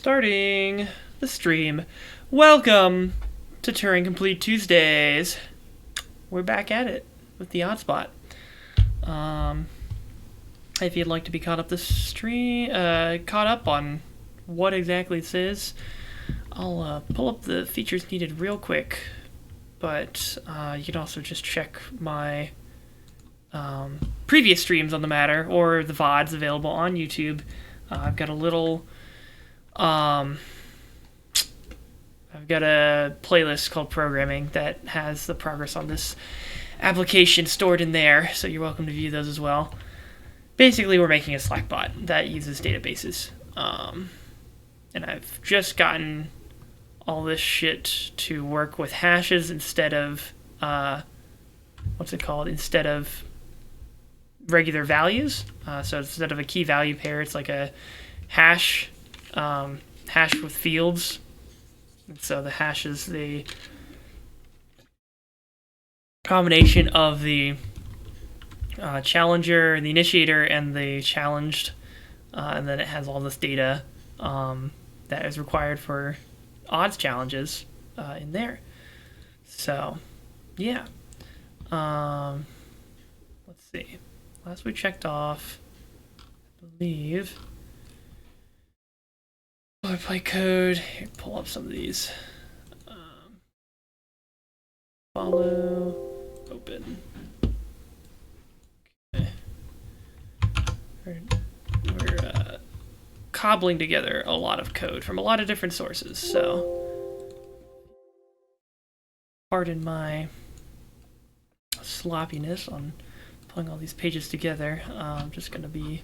Starting the stream. Welcome to Turing Complete Tuesdays. We're back at it with the Oddspot. If you'd like to be caught up on what exactly this is, I'll pull up the features needed real quick. But you can also just check my previous streams on the matter or the VODs available on YouTube. I've got a little I've got a playlist called Programming that has the progress on this application stored in there, so you're welcome to view those as well. Basically, we're making a Slack bot that uses databases. And I've just gotten all this shit to work with hashes instead of, instead of regular values. So instead of a key value pair, it's like a hash with fields. And so the hash is the combination of the challenger, the initiator, and the challenged, and then it has all this data that is required for odds challenges in there. So, yeah. Let's see. Last we checked off, I believe. Boilerplate code. Here, pull up some of these. Follow. Open. Okay. We're cobbling together a lot of code from a lot of different sources, so pardon my sloppiness on pulling all these pages together. I'm just going to be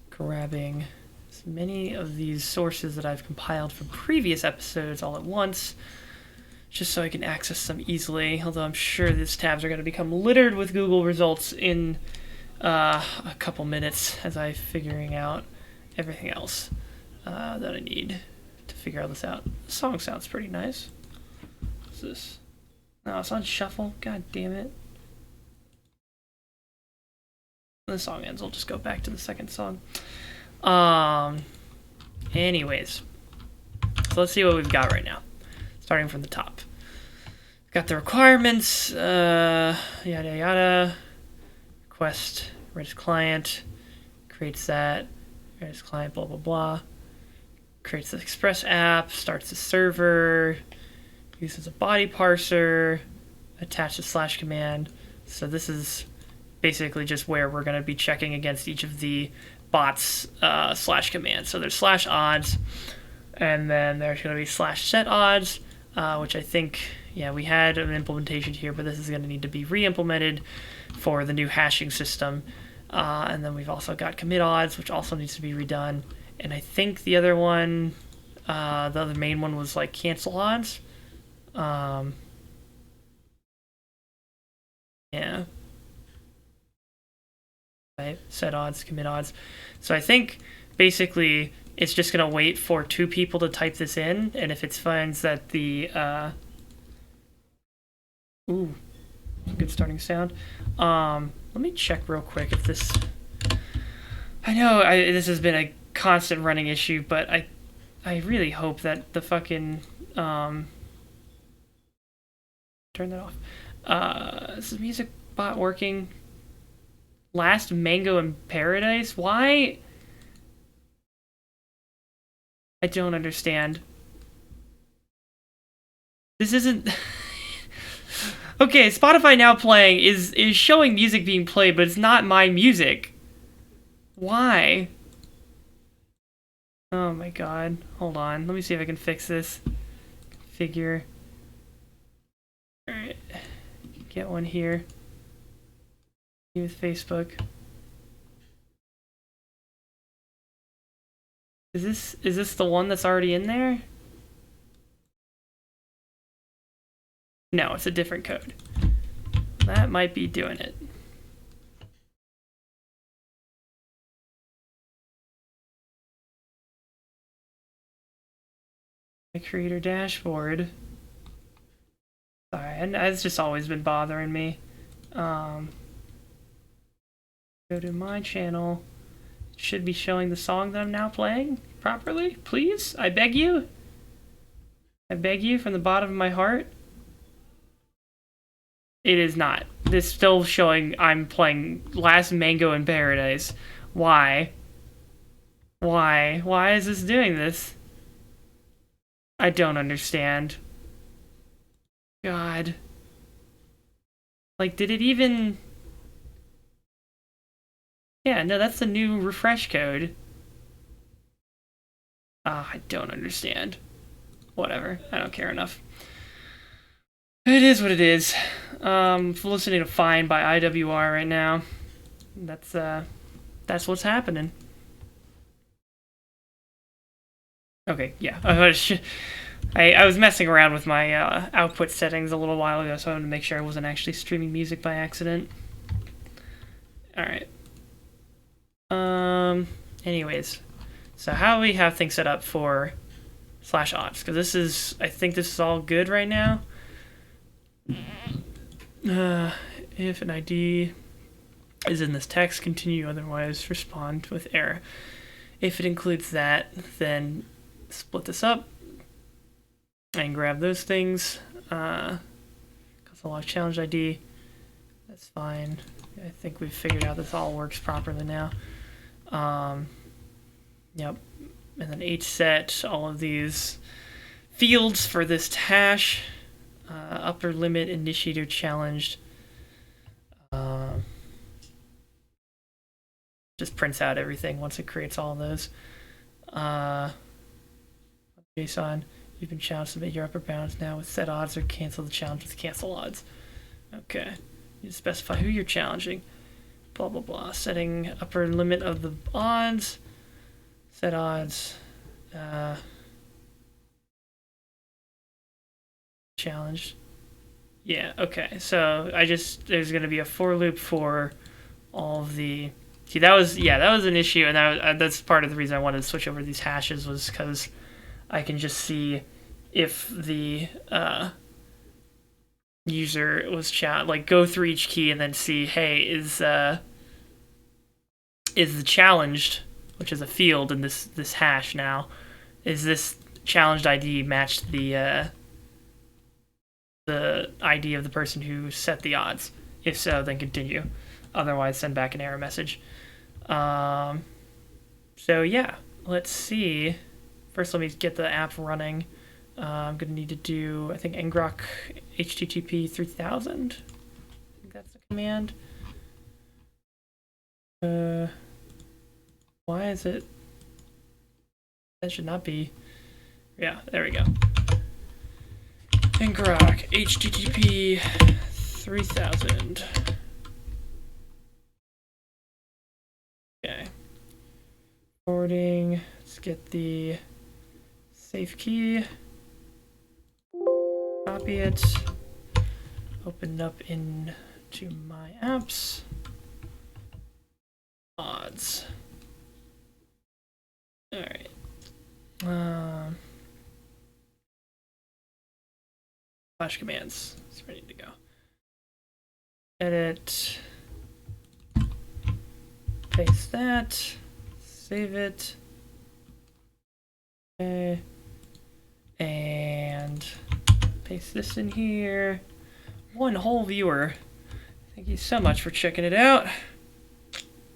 grabbing as many of these sources that I've compiled from previous episodes all at once, just so I can access them easily, although I'm sure these tabs are going to become littered with Google results in a couple minutes as I'm figuring out everything else that I need to figure all this out. The song sounds pretty nice. What's this? No, it's on shuffle. God damn it. When the song ends, I'll just go back to the second song. Anyways, so let's see what we've got right now. Starting from the top. Got the requirements, yada yada. Request, Redis client, creates that. Redis client, blah blah blah. Creates the Express app, starts the server, uses a body parser, attaches slash command. So this is basically just where we're going to be checking against each of the bots slash commands. So there's slash odds, and then there's going to be slash set odds, which I think, yeah, we had an implementation here, but this is going to need to be re-implemented for the new hashing system. And then we've also got commit odds, which also needs to be redone. And I think the other one, the other main one was like cancel odds. Yeah. Right, set odds, commit odds. So I think basically it's just going to wait for two people to type this in, and if it finds that the ooh, good starting sound. Let me check real quick if this. I know this has been a constant running issue, but I really hope that the fucking turn that off. Is the music bot working? Last Mango in Paradise? Why? I don't understand. This isn't. Okay, Spotify Now Playing is showing music being played, but it's not my music. Why? Oh my god. Hold on. Let me see if I can fix this. Configure. Alright. Get one here. With Facebook. Is this the one that's already in there? No, it's a different code. That might be doing it. My creator dashboard. Sorry, and it's just always been bothering me. Go to my channel, should be showing the song that I'm now playing properly. Please, I beg you. I beg you from the bottom of my heart. It is not. It's still showing I'm playing Last Mango in Paradise. Why? Why? Why is this doing this? I don't understand. God. Like, did it even... Yeah, no, that's the new refresh code. I don't understand. Whatever. I don't care enough. It is what it is. Listening to Fine by IWR right now. That's what's happening. Okay, yeah. I was messing around with my output settings a little while ago, so I wanted to make sure I wasn't actually streaming music by accident. Alright. Anyways. So how we have things set up for /odds, because I think this is all good right now. If an ID is in this text, continue, otherwise respond with error. If it includes that, then split this up and grab those things. Console log challenge ID. That's fine. I think we've figured out this all works properly now. Yep. And then hset all of these fields for this hash. Upper limit initiator challenged. Just prints out everything once it creates all of those. JSON, you've been challenged to submit your upper bounds now with set odds, or cancel the challenge with cancel odds. Okay. You specify who you're challenging. Blah, blah, blah. Setting upper limit of the odds. Set odds. Challenged. Yeah, okay. So there's going to be a for loop for all of the... See, that was an issue, and that's part of the reason I wanted to switch over these hashes, was because I can just see if the user was go through each key and then see, hey, is the challenged, which is a field in this hash now, is this challenged ID matched the ID of the person who set the odds? If so, then continue. Otherwise, send back an error message. So yeah, let's see. First, let me get the app running. I'm going to need to do, I think, ngrok http 3000. I think that's the command. Why is it? That should not be. Yeah, there we go. Ngrok http 3000. Okay. Forwarding. Let's get the safe key. Copy it. Open it up into my apps. Odds. All right. Flash commands. It's ready to go. Edit. Paste that. Save it. Okay. And paste this in here. One whole viewer. Thank you so much for checking it out.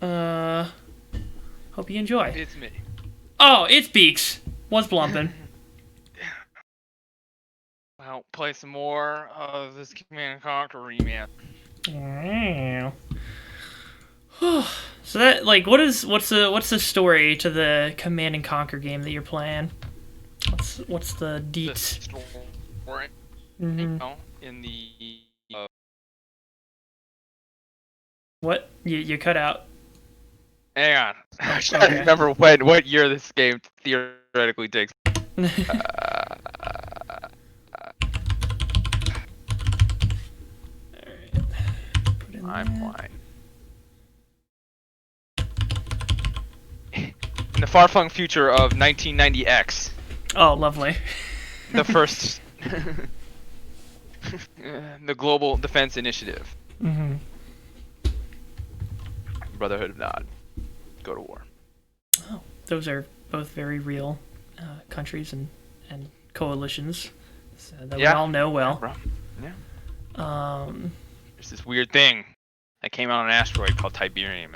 Hope you enjoy. It's me. Oh, it's Beaks. What's blumping? Well, play some more of this Command and Conquer rematch. So that, like, what's the story to the Command and Conquer game that you're playing? What's the deets? The story, in the What? You cut out. hang on. I can't remember what year this game theoretically takes. Timeline. In the far-flung future of 1990X. Oh, lovely. The first... the Global Defense Initiative. Mm-hmm. Brotherhood of Nod. Go to war. Oh, those are both very real countries and coalitions that we all know well. Yeah, bro. Yeah. Um, There's this weird thing that came out on an asteroid called Tiberium.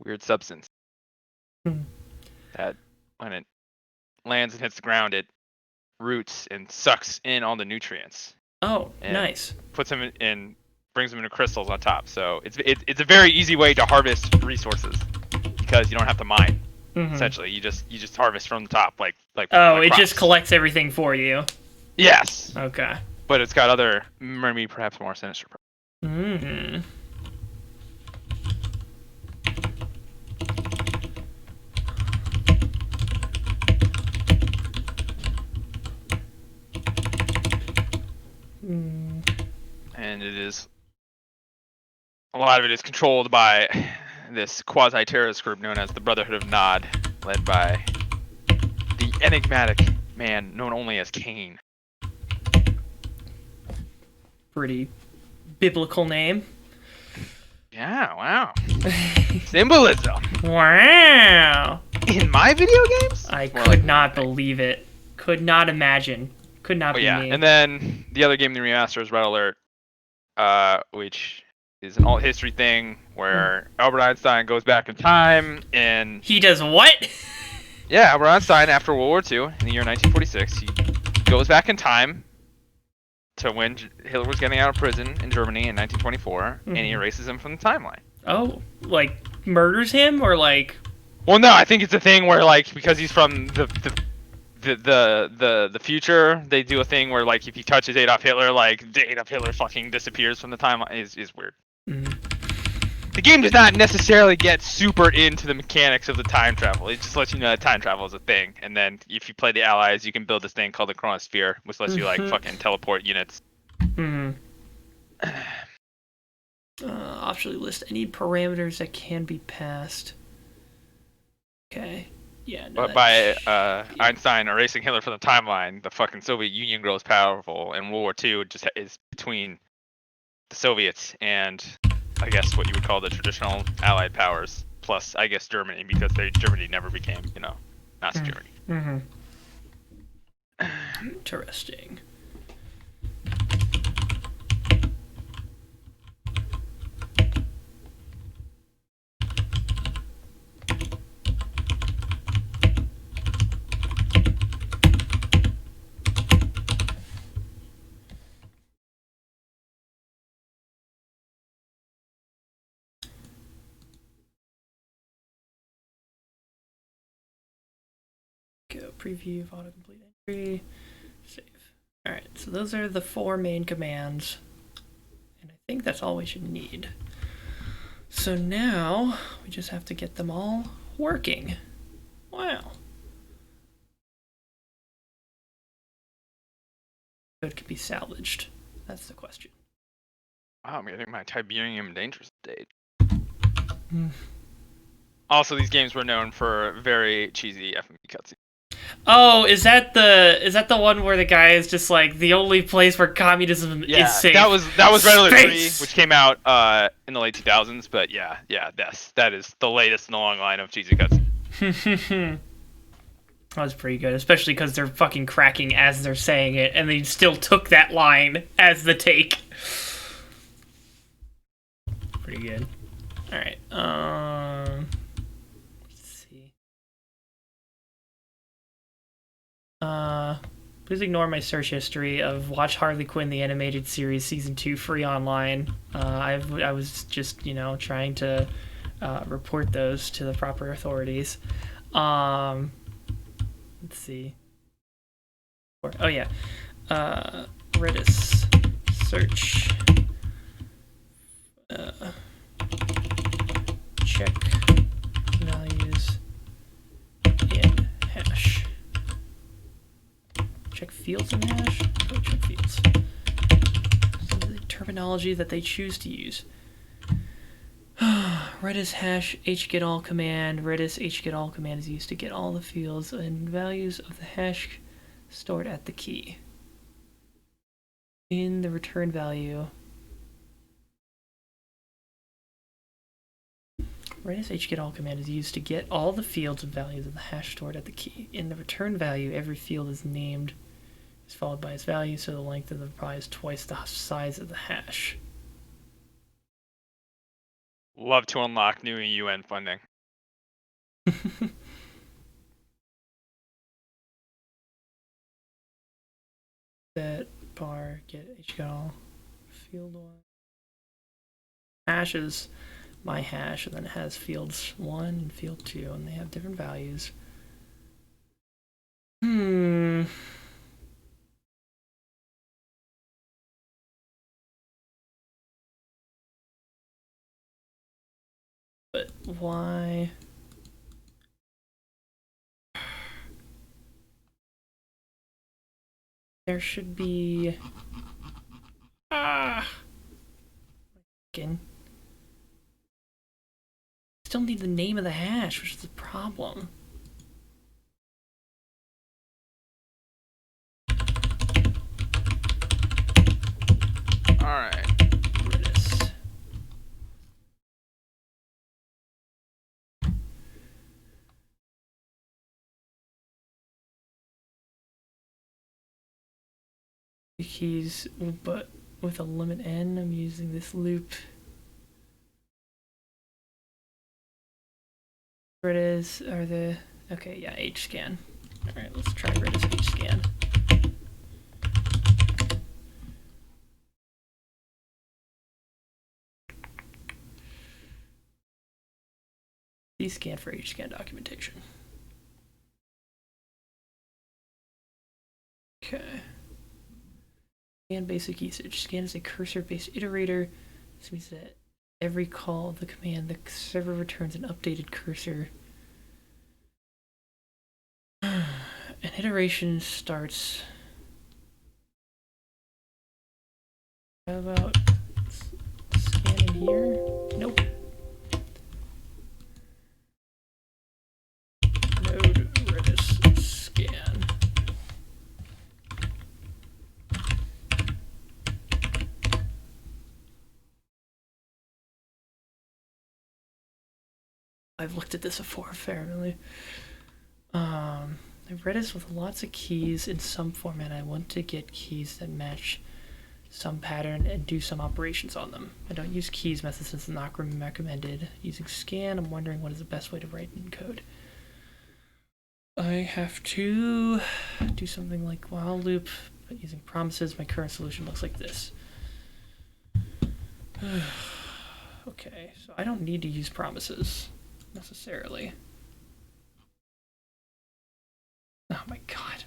Weird substance hmm. that when it lands and hits the ground, it roots and sucks in all the nutrients Oh, and nice. puts them in brings them into crystals on top. So it's a very easy way to harvest resources because you don't have to mine. Mm-hmm. Essentially, you just harvest from the top like Oh, like it crops. just collects everything for you. Yes. Okay. But it's got other, maybe perhaps more sinister. Mm-hmm. And it is a lot of it is controlled by this quasi-terrorist group known as the Brotherhood of Nod, led by the enigmatic man known only as Cain. Pretty biblical name. Yeah, wow. Symbolism. Wow. In my video games? I could not believe it. Could not imagine. Could not be me. And then the other game in the remaster is Red Alert, which is an alt history thing where Albert Einstein goes back in time and he does what? Yeah, Albert Einstein, after World War II, in the year 1946, he goes back in time to when Hitler was getting out of prison in Germany in 1924, and he erases him from the timeline. Oh, like murders him, or like? Well, no, I think it's a thing where like because he's from the future, they do a thing where like if he touches Adolf Hitler, like Adolf Hitler fucking disappears from the timeline. Is weird. The game does not necessarily get super into the mechanics of the time travel. It just lets you know that time travel is a thing. And then if you play the Allies, you can build this thing called the Chronosphere, which lets you like fucking teleport units. Optionally list any parameters that can be passed. Okay. Yeah. No, But by Einstein erasing Hitler from the timeline, the fucking Soviet Union grows powerful, and World War II just is between the Soviets and I guess what you would call the traditional Allied powers, plus I guess Germany, because Germany never became, Nazi Germany. Interesting. Go preview of autocomplete entry. Save. Alright, so those are the 4 main commands. And I think that's all we should need. So now we just have to get them all working. Wow. Code can be salvaged. That's the question. Wow, I'm getting my Tiberium Danger State. Also, these games were known for very cheesy FMV cutscenes. Oh, is that the one where the guy is just like the only place where communism is safe? That was Red Alert 3, which came out in the late 2000s. But yeah, that is the latest in the long line of cheesy cutscenes. That was pretty good, especially because they're fucking cracking as they're saying it, and they still took that line as the take. Pretty good. All right. Let's see. Please ignore my search history of Watch Harley Quinn the Animated Series Season 2 free online. I was just, trying to report those to the proper authorities. Let's see. Oh, yeah. Redis search. Check values in hash. Check fields in hash? Oh, check fields. So the terminology that they choose to use. Redis hash hgetAll command. Redis hgetAll command is used to get all the fields and values of the hash stored at the key. In the return value, Redis hgetAll command is used to get all the fields and values of the hash stored at the key. In the return value, every field is followed by its value, so the length of the reply is twice the size of the hash. Love to unlock new UN funding. That bar get hgetAll field one. Hash is my hash, and then it has fields 1 and field 2, and they have different values. But why? There should be... Again. Still need the name of the hash, which is the problem. Alright. Redis. Keys, but with a limit n, I'm using this loop. Redis are the... Okay, yeah, hscan. Alright, let's try Redis hscan. Scan for hscan documentation. Okay. Scan basic usage. Scan is a cursor-based iterator. This means that every call of the command, the server returns an updated cursor. An iteration starts... How about scanning here? Nope. Node Redis scan. I've looked at this before, apparently. Redis with lots of keys in some format. I want to get keys that match some pattern and do some operations on them. I don't use keys method since it's not recommended. Using scan, I'm wondering what is the best way to write in code. I have to do something like while loop, but using promises. My current solution looks like this. Okay, so I don't need to use promises necessarily. Oh my god.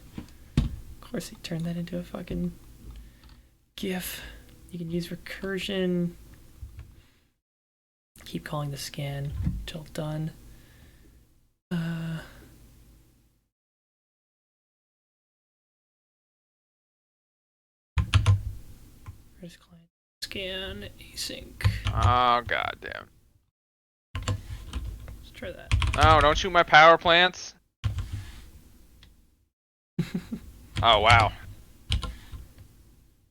Of course he turned that into a fucking GIF. You can use recursion. Keep calling the scan until done. Redis client scan async. Oh goddamn. Let's try that. Oh, don't shoot my power plants. Oh wow.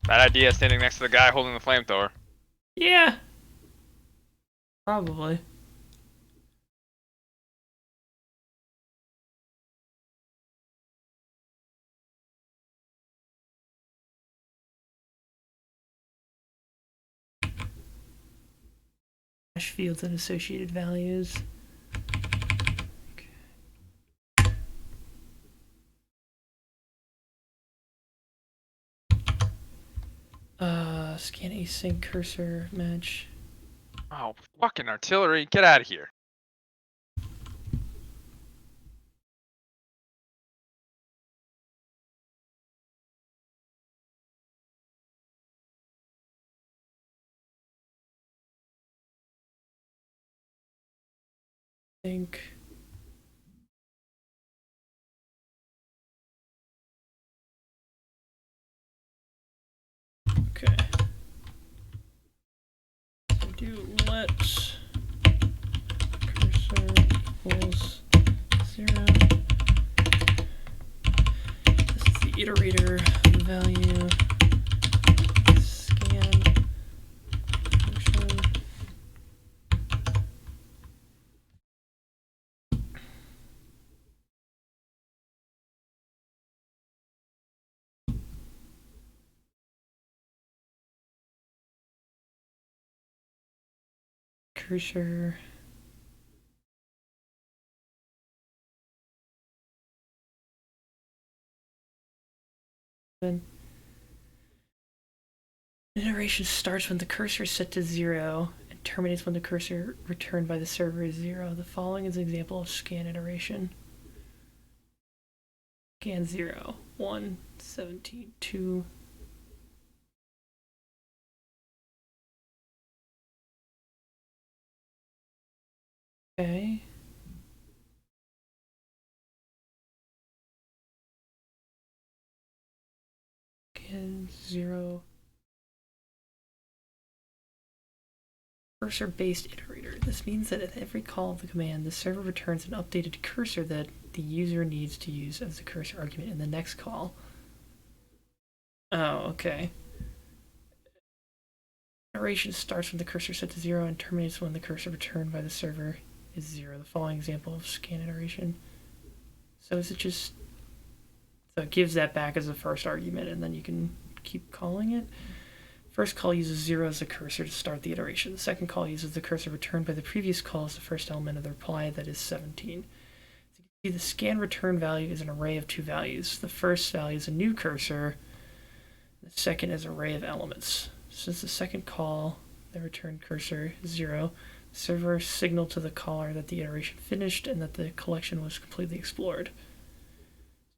Bad idea standing next to the guy holding the flamethrower. Yeah. Probably. Hash fields and associated values. Scan async cursor match. Oh, fucking artillery, get out of here. Think. Okay. So do let cursor equals 0. This is the iterator value. Scan function. cursor. Then iteration starts when the cursor is set to 0 and terminates when the cursor returned by the server is 0. The following is an example of scan iteration. Scan 0, 1, 17, 2. Okay. Scan 0. Cursor-based iterator. This means that at every call of the command, the server returns an updated cursor that the user needs to use as the cursor argument in the next call. Oh, okay. Iteration starts when the cursor is set to 0 and terminates when the cursor returned by the server is 0. The following example of scan iteration. So is it just... So it gives that back as the first argument and then you can keep calling it. First call uses 0 as the cursor to start the iteration. The second call uses the cursor returned by the previous call as the first element of the reply, that is 17. So you can see the scan return value is an array of two values. The first value is a new cursor. The second is an array of elements. Since the second call, the returned cursor is 0, the server signaled to the caller that the iteration finished and that the collection was completely explored.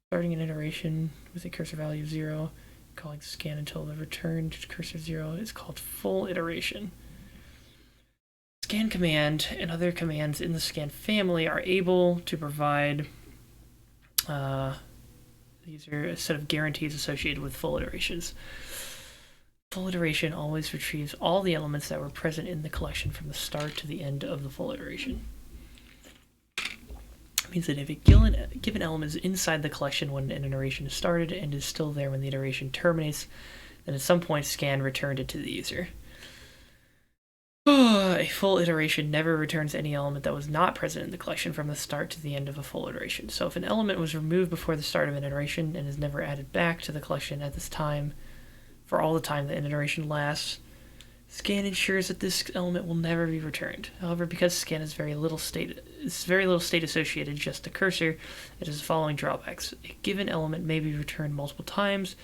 Starting an iteration with a cursor value of 0, calling scan until the returned cursor 0 is called full iteration. Scan command and other commands in the scan family are able to provide these are a set of guarantees associated with full iterations. Full iteration always retrieves all the elements that were present in the collection from the start to the end of the full iteration. It means that if a given element is inside the collection when an iteration is started and is still there when the iteration terminates, then at some point scan returned it to the user. A full iteration never returns any element that was not present in the collection from the start to the end of a full iteration. So if an element was removed before the start of an iteration and is never added back to the collection at this time, for all the time that an iteration lasts, scan ensures that this element will never be returned. However, because scan is very little state associated, just the cursor, it has the following drawbacks. A given element may be returned multiple times.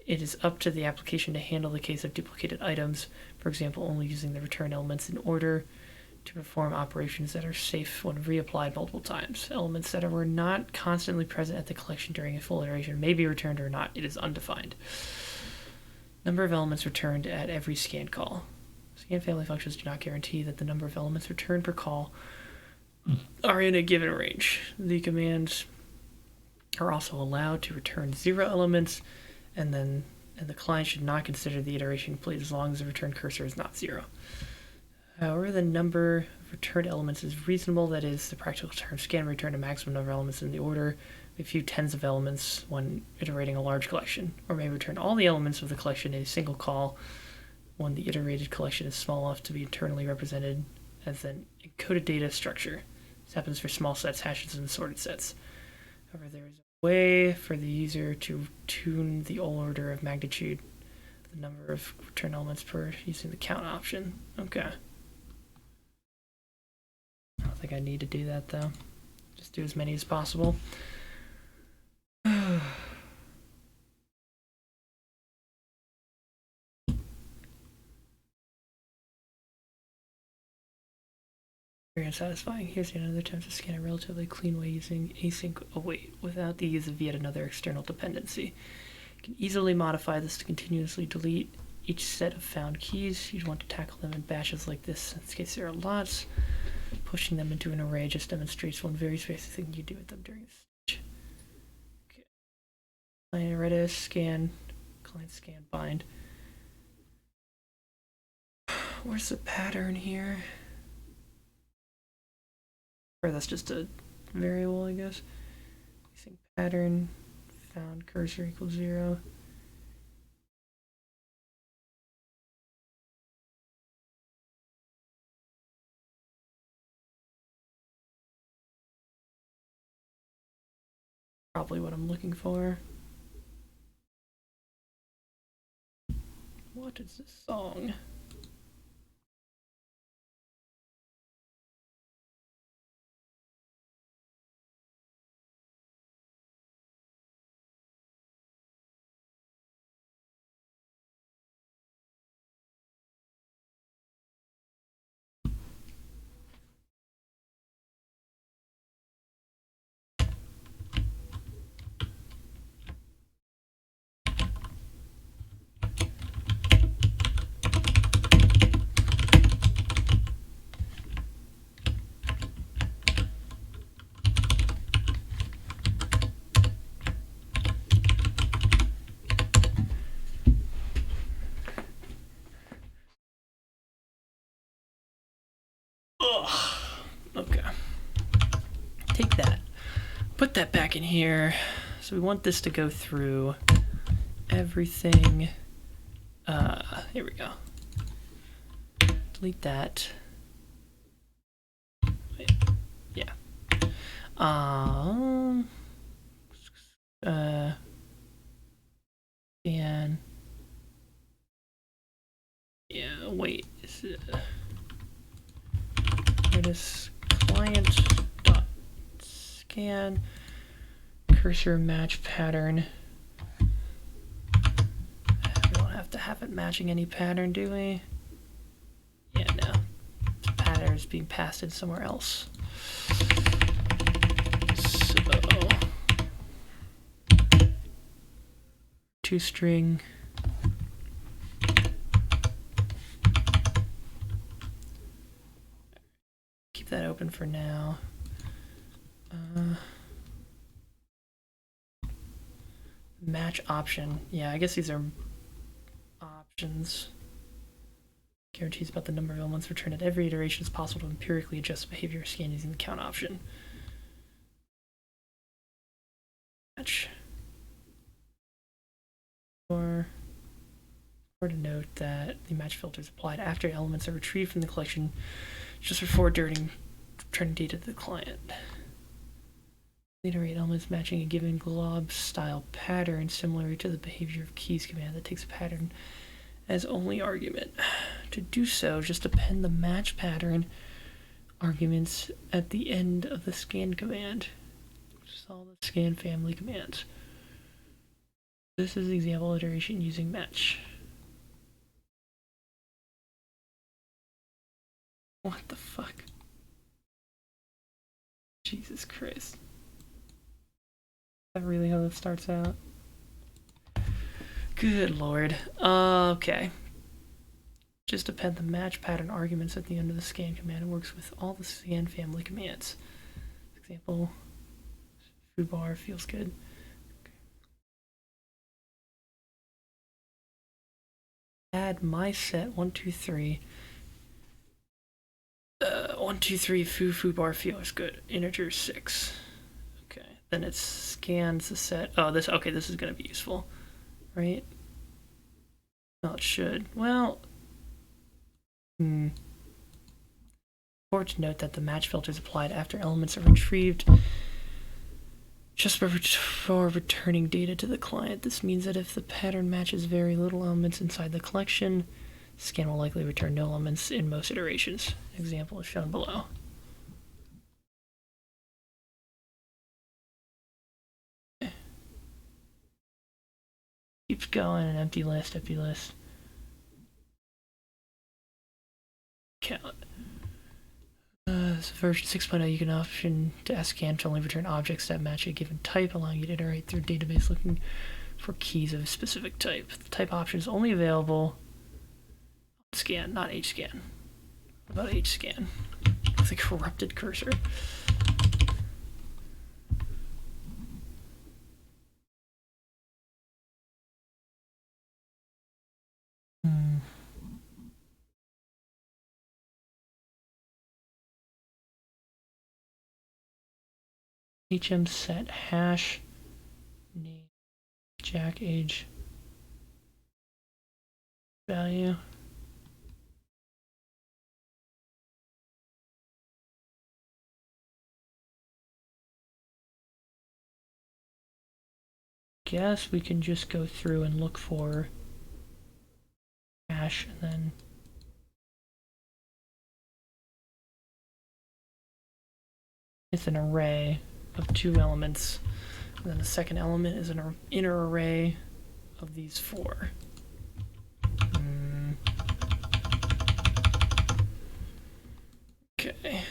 It is up to the application to handle the case of duplicated items, for example, only using the return elements in order to perform operations that are safe when reapplied multiple times. Elements that were not constantly present at the collection during a full iteration may be returned or not. It is undefined. Number of elements returned at every scan call. Scan family functions do not guarantee that the number of elements returned per call are in a given range. The commands are also allowed to return 0 elements, and the client should not consider the iteration complete as long as the return cursor is not 0. However, the number of returned elements is reasonable. That is, the practical term scan return a maximum number of elements in the order of a few tens of elements when iterating a large collection, or may return all the elements of the collection in a single call when the iterated collection is small enough to be internally represented as an encoded data structure. This happens for small sets, hashes, and sorted sets. However, there is a way for the user to tune the order of magnitude, the number of return elements per using the count option. Okay. I don't think I need to do that though. Just do as many as possible. Very unsatisfying. Here's yet another attempt to scan a relatively clean way using async await without the use of yet another external dependency. You can easily modify this to continuously delete each set of found keys. You'd want to tackle them in batches like this. In this case, there are lots. Pushing them into an array just demonstrates one very specific thing you do with them during this stage. Okay. Client Redis scan, client scan bind. Where's the pattern here? Or that's just a variable, I guess. Using pattern, found cursor equals 0. Probably what I'm looking for. What is this song? take that, put that back in here. So we want this to go through everything. Here we go. Delete that. Wait, yeah. And yeah, wait. Is it this client dot scan cursor match pattern? We don't have to have it matching any pattern, do we? Yeah, no. The pattern is being passed in somewhere else. So toString. Keep that open for now. Match option. Yeah, I guess these are options. Guarantees about the number of elements returned at every iteration is possible to empirically adjust the behavior of scan using the count option. Match. Or to note that the match filter is applied after elements are retrieved from the collection, just before returning data to the client. Iterate elements matching a given glob style pattern similar to the behavior of keys command that takes a pattern as only argument. To do so, just append the match pattern arguments at the end of the scan command, which is all the scan family commands. This is the example iteration using match. What the fuck? Jesus Christ. Is that really how this starts out? Good lord. Okay. Just append the match pattern arguments at the end of the scan command. It works with all the scan family commands. For example, foobar feels good. Okay. Add my set 123. 123 foobar feels good. Integer 6. Okay. Then it scans the set. Oh, this. Okay, this is gonna be useful, right? Well, it should. Well. Important to note that the match filter is applied after elements are retrieved, just before returning data to the client. This means that if the pattern matches very little elements inside the collection, scan will likely return no elements in most iterations. Example is shown below. Okay. Keeps going, an empty list, empty list. Count. Version 6.0, you can option to scan to only return objects that match a given type, allowing you to iterate through database looking for keys of a specific type. The type option is only available on scan, not hscan. What about hscan? It's a corrupted cursor. HM set hash name jack age value. Guess we can just go through and look for hash and then it's an array of 2 elements, and then the second element is an inner array of these 4. Okay.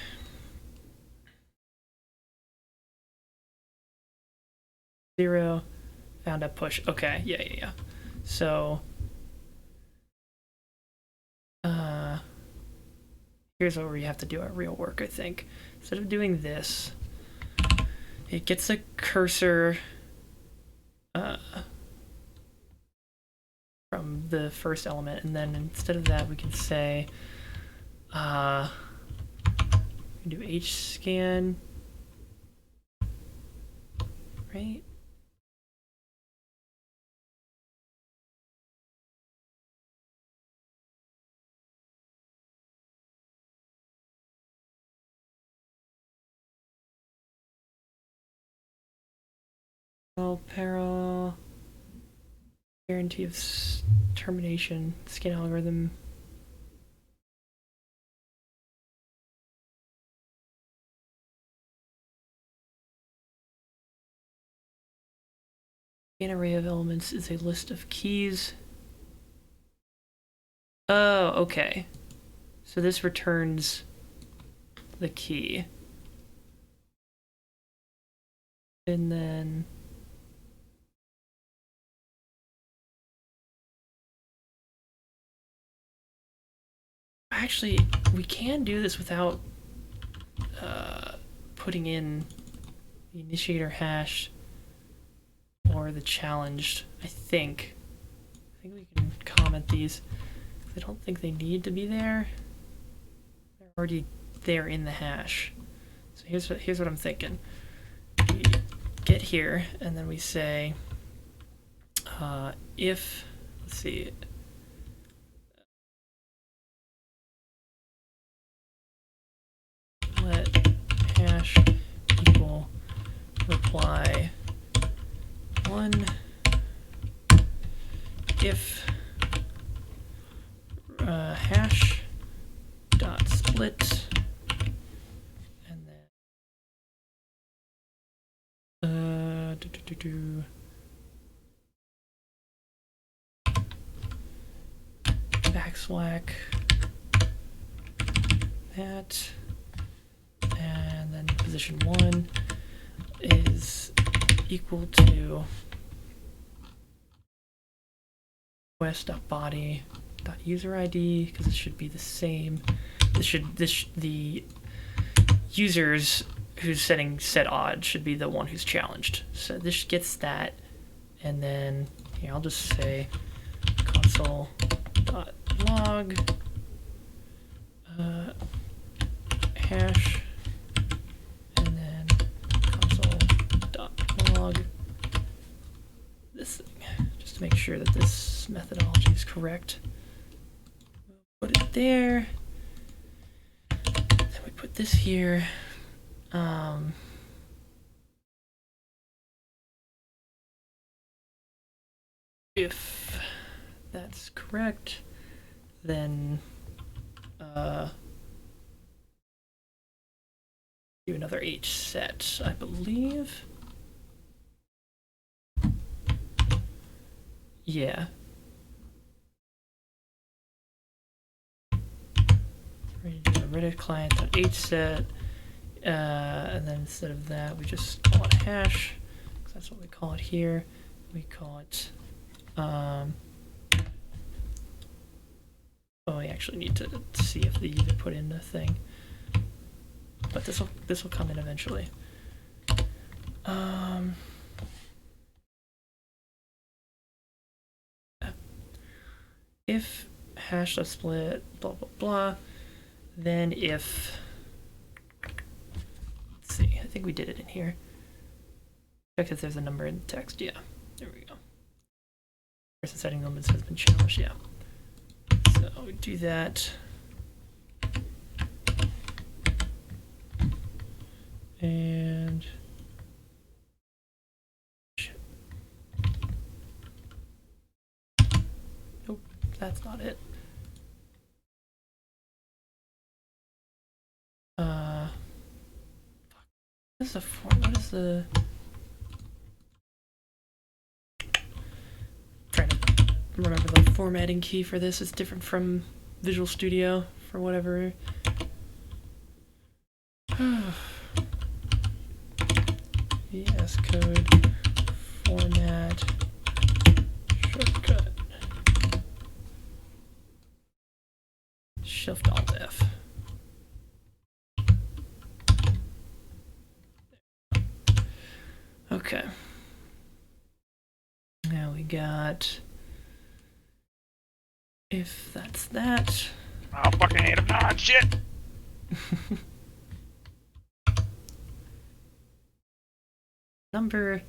Zero found at push. Okay, yeah. So here's where we have to do our real work, I think. Instead of doing this, it gets a cursor from the first element, and then instead of that, we can say we can do hscan right? Peril, guarantee of termination, scan algorithm. An array of elements is a list of keys. Oh, okay. So this returns the key. And then actually, we can do this without putting in the initiator hash or the challenged. I think we can comment these. I don't think they need to be there. They're already there in the hash. So here's what I'm thinking. We get here, and then we say if, let's see, let hash equal reply 1 if hash dot split, and then backslash that, and then position 1 is equal to request.body.user ID, because it should be the same. The users who's setting set odd should be the one who's challenged. So this gets that, and then here I'll just say console.log hash, and then console.log this thing, just to make sure that this methodology is correct. We'll put it there. Then we put this here. If that's correct, then do another H set, I believe. Yeah. Ready to do a Reddit client.h set, and then instead of that, we just call it hash, because that's what we call it here. We call it. Oh, we actually need to see if the user put in the thing, but this will come in eventually. If hash split blah blah blah, then if, let's see, I think we did it in here. Check if there's a number in the text. Yeah, there we go. Person setting limits has been challenged. Yeah. So we do that. And nope, that's not it. What is the form? What is the? I'm trying to remember the formatting key for this. It's different from Visual Studio for whatever. VS Code format shortcut. Shift Alt F. Okay. Now we got if that's that. Oh, fucking hate him. Nah, shit. Number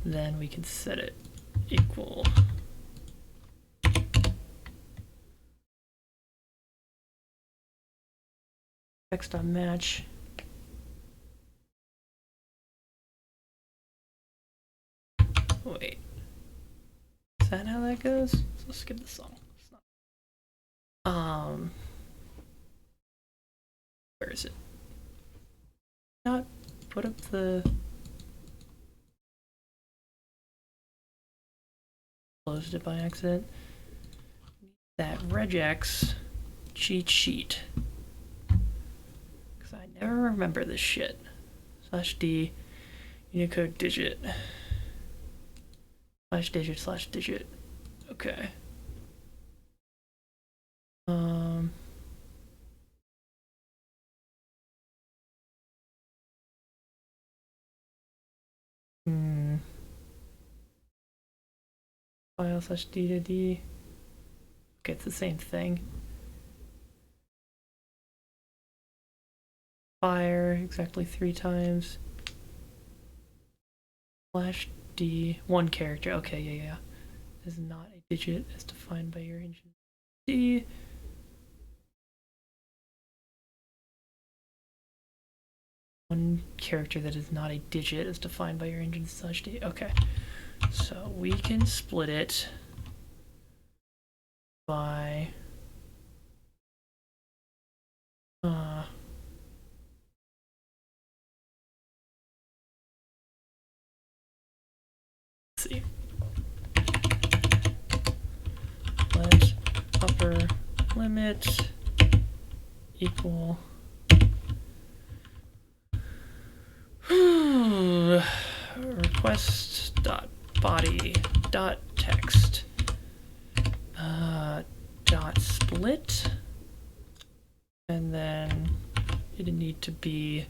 then we can set it equal text.match. Wait, is that how that goes? So let's skip the song. Where is it? Not put up the closed it by accident. That regex cheat sheet, because I never remember this shit. /d Unicode digit /digit. Okay. File /d to d. Okay, it's the same thing. Fire exactly 3 times. /d 1 character. Okay, yeah. Is not a digit as defined by your engine. D. One character that is not a digit as defined by your engine /d. Okay, so we can split it by let's see. Let upper limit equal request.body.text dot split, and then it'd need to be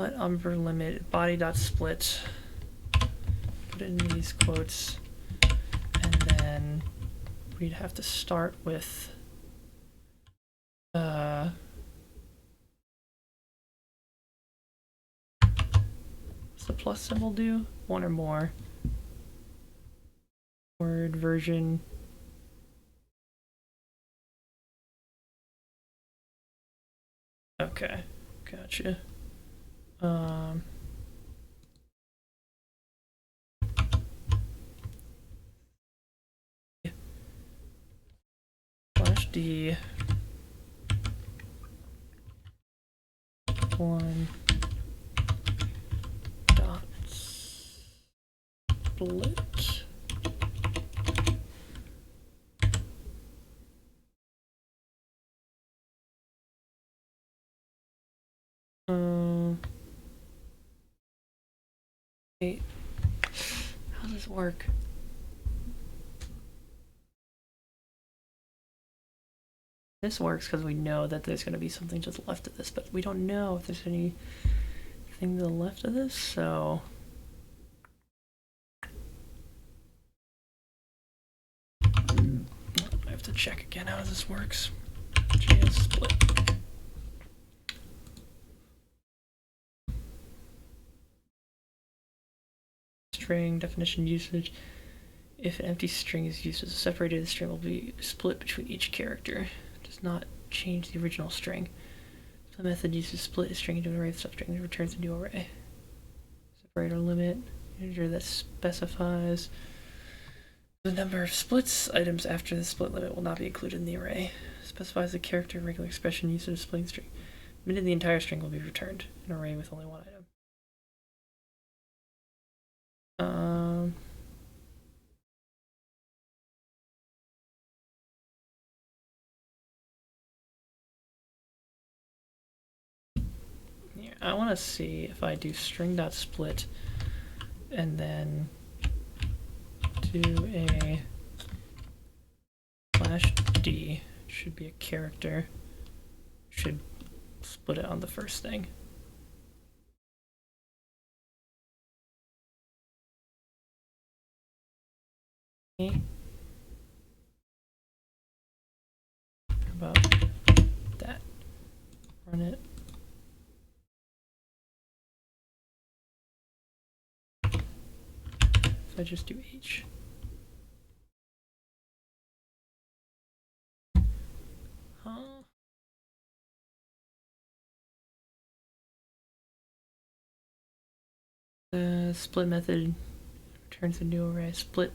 let upper limit body.split, put it in these quotes, and then we'd have to start with what's the plus symbol do? One or more. Word version. Okay, gotcha. /d 1 dot split. Wait, how does this work? This works because we know that there's going to be something to the left of this, but we don't know if there's anything to the left of this, so I have to check again how this works. JS split. String definition usage. If an empty string is used as a separator, the string will be split between each character. It does not change the original string. The method uses to split a string into an array of substrings and returns a new array. Separator limit, integer that specifies the number of splits. Items after the split limit will not be included in the array. Specifies the character and regular expression used in a splitting string. Omitted, the entire string will be returned. An array with only one item. Yeah, I want to see if I do string.split and then do a /d, should be a character, should split it on the first thing. Okay. Run it. So I just do H. Huh? The split method returns a new array. Split.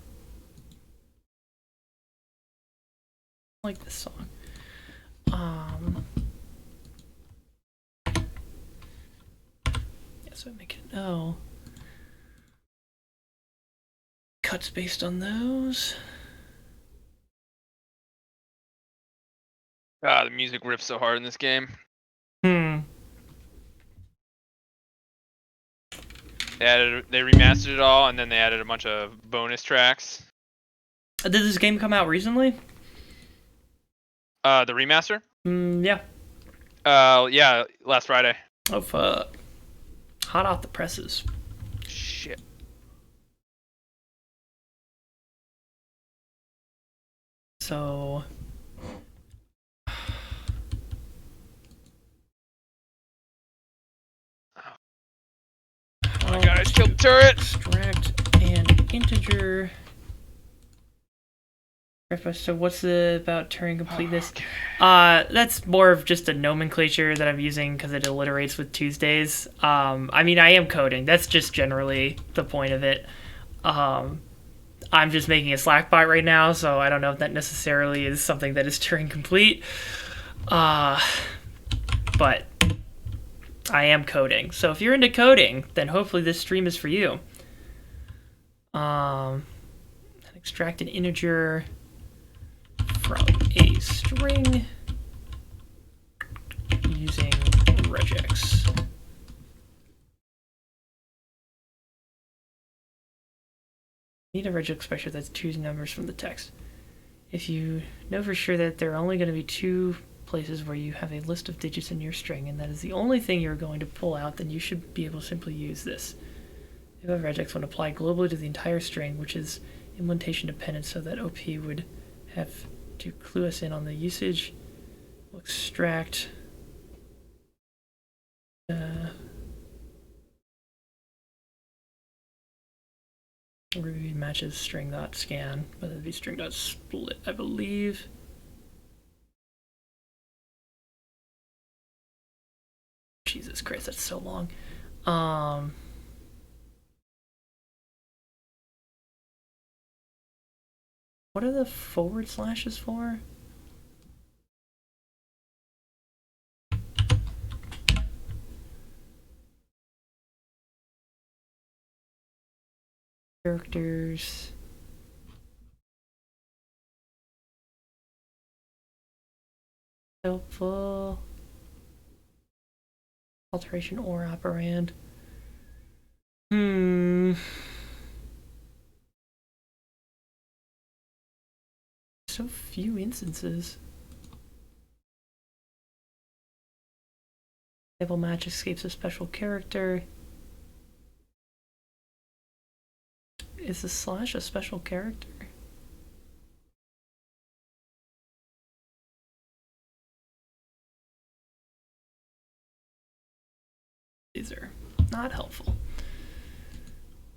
I like this song. Yeah, so I make it O. Cuts based on those. Ah, the music rips so hard in this game. They remastered it all, and then they added a bunch of bonus tracks. Did this game come out recently? The remaster? Yeah. Yeah, last Friday. Oh, fuck. Hot off the presses. Shit. So... Oh my god, I killed the turret! Extract and integer. So what's the about Turing completeness? Okay. That's more of just a nomenclature that I'm using because it alliterates with Tuesdays. I mean, I am coding. That's just generally the point of it. I'm just making a Slack bot right now, so I don't know if that necessarily is something that is Turing complete. But I am coding. So if you're into coding, then hopefully this stream is for you. Extract an integer from a string using regex. Need a regex expression that's two numbers from the text. If you know for sure that there are only going to be two places where you have a list of digits in your string, and that is the only thing you're going to pull out, then you should be able to simply use this. If a regex when applied globally to the entire string, which is implementation dependent, so that OP would have to clue us in on the usage. We'll extract Ruby matches string.scan, but it'd be string.split, I believe. Jesus Christ, that's so long. What are the forward slashes for? Characters. Helpful. Alteration or operand. So few instances. Table match escapes a special character. Is the slash a special character? These are not helpful.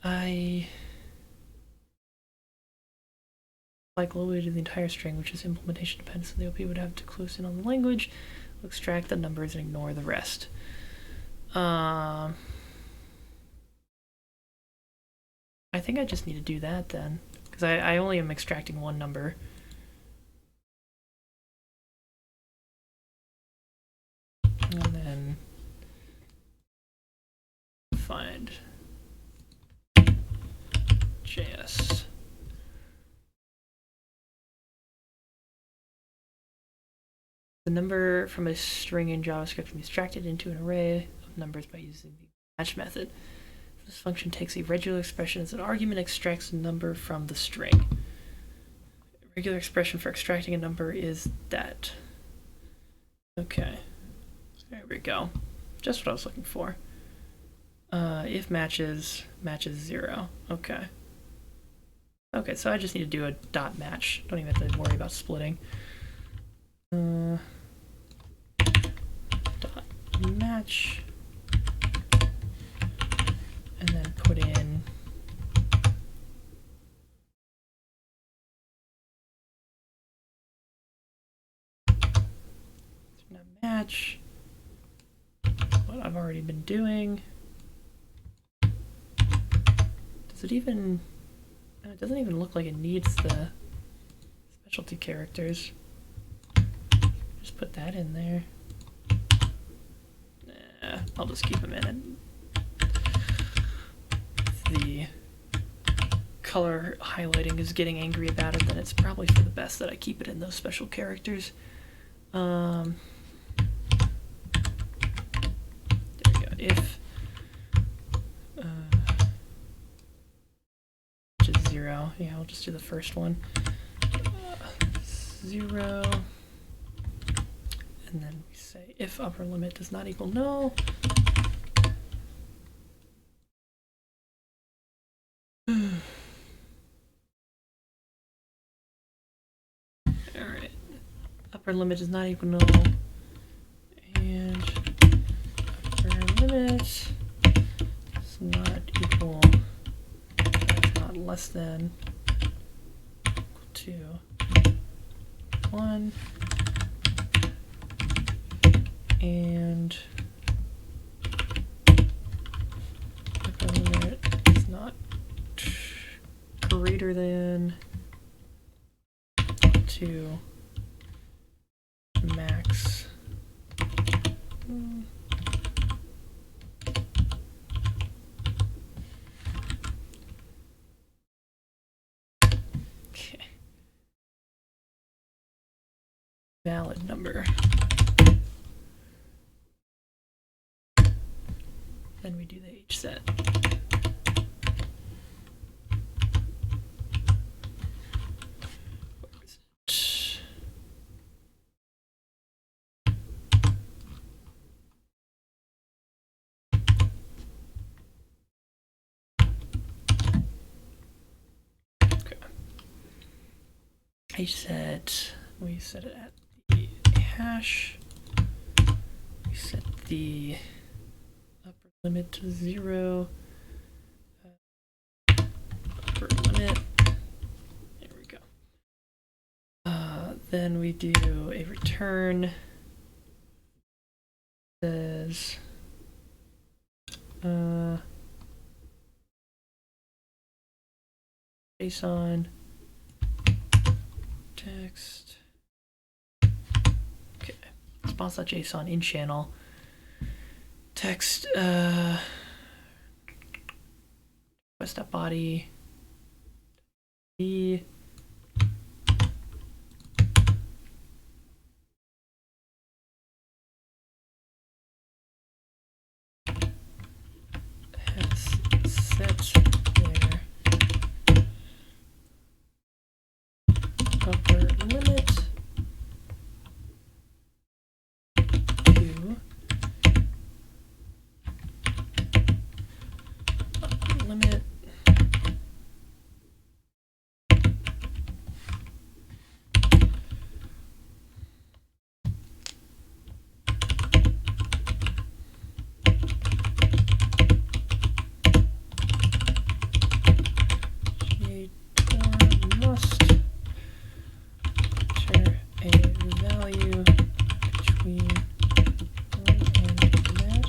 I like globally to the entire string, which is implementation dependent, so the OP would have to close in on the language, we'll extract the numbers and ignore the rest. I think I just need to do that then, because I only am extracting one number. And then find JS. The number from a string in JavaScript can be extracted into an array of numbers by using the match method. This function takes a regular expression as an argument, extracts a number from the string. A regular expression for extracting a number is that. Okay, there we go. Just what I was looking for. If matches 0. Okay. Okay, so I just need to do a dot match. Don't even have to worry about splitting. Dot match, and then put in match what I've already been doing. Does it even... It doesn't even look like it needs the specialty characters. Just put that in there. Nah, I'll just keep them in it. If the color highlighting is getting angry about it, then it's probably for the best that I keep it in those special characters. There we go. If which is 0, yeah, I'll just do the first one. 0, and then we say if upper limit does not equal null. Alright, upper limit does not equal null, and upper limit is not equal, that's not less than equal to 1, and upper limit is not greater than to max. Okay. Valid number. Then we do the H set. H set, we set it at the hash. We set the upper limit to 0. Upper limit. There we go. Then we do a return. Says JSON text. Okay. Response.json in channel. Text request.body b has set their upper limit to upper limit must enter a value between 1 and that number.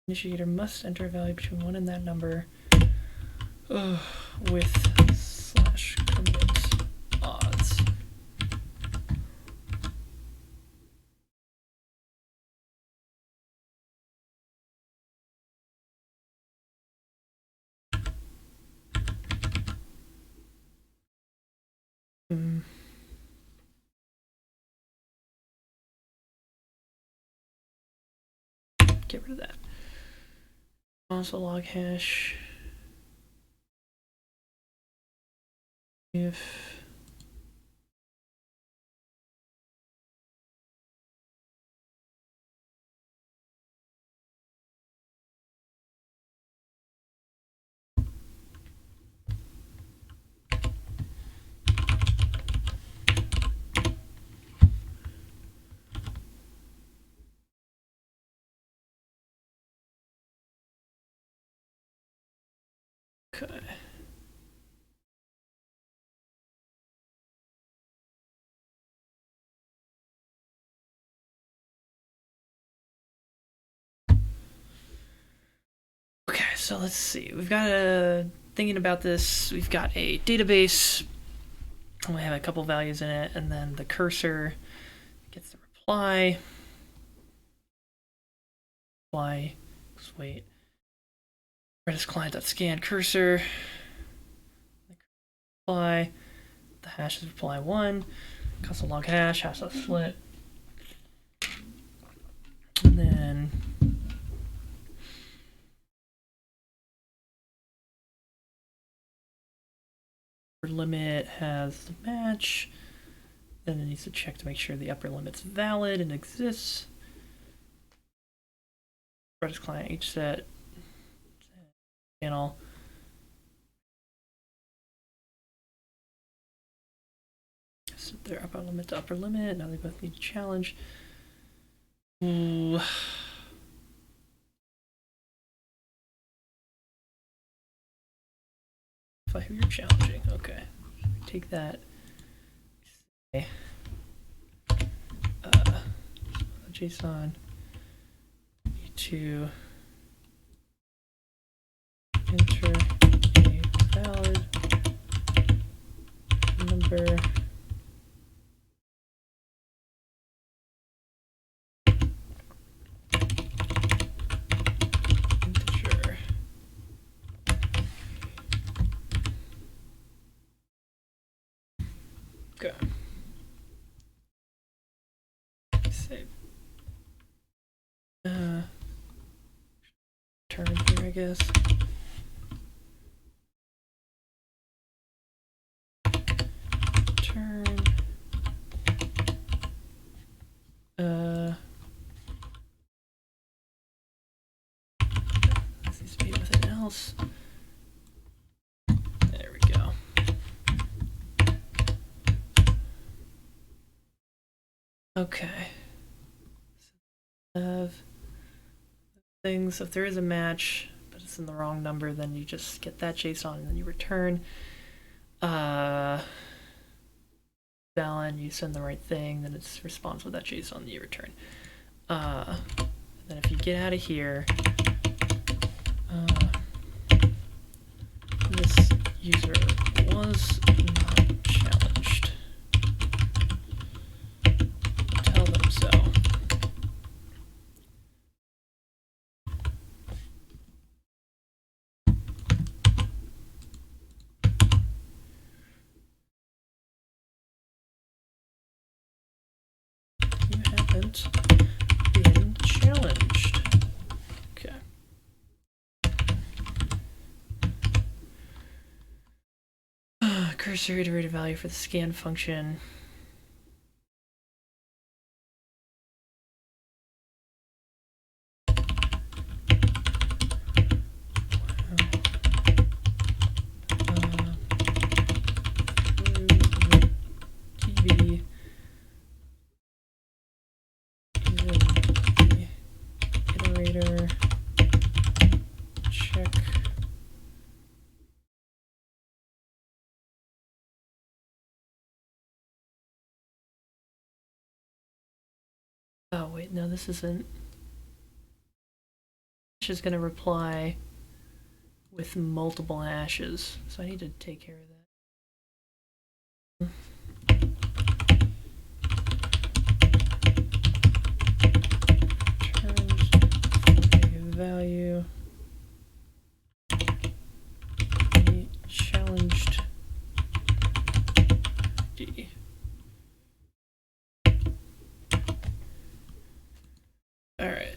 Initiator must enter a value between 1 and that number with /commit odds. Get rid of that. Also log hash if So let's see. We've got thinking about this. We've got a database. We have a couple values in it, and then the cursor gets the reply. Wait. Redis client.scan cursor. Reply. The hash is reply 1. Console log hash split. And then limit has the match. Then it needs to check to make sure the upper limit's valid and exists. Redis client each set channel. Set their upper limit to upper limit. Now they both need to challenge. Ooh. If I hear you're challenging, okay. Take that. JSON. To enter a valid number. Integer. Okay. Save. Turn here, I guess. Turn. This needs to be nothing else. There we go. Okay. Things. If there is a match, but it's in the wrong number, then you just get that JSON and then you return. Valid, you send the right thing, then it responds with that JSON that you return. And then if you get out of here, this user was not challenged. Tell them so. Been challenged. Okay. Cursor iterated value for the scan function. Check. Oh wait, no, this isn't. She's gonna reply with multiple hashes, so I need to take care of that. Value challenged D. All right.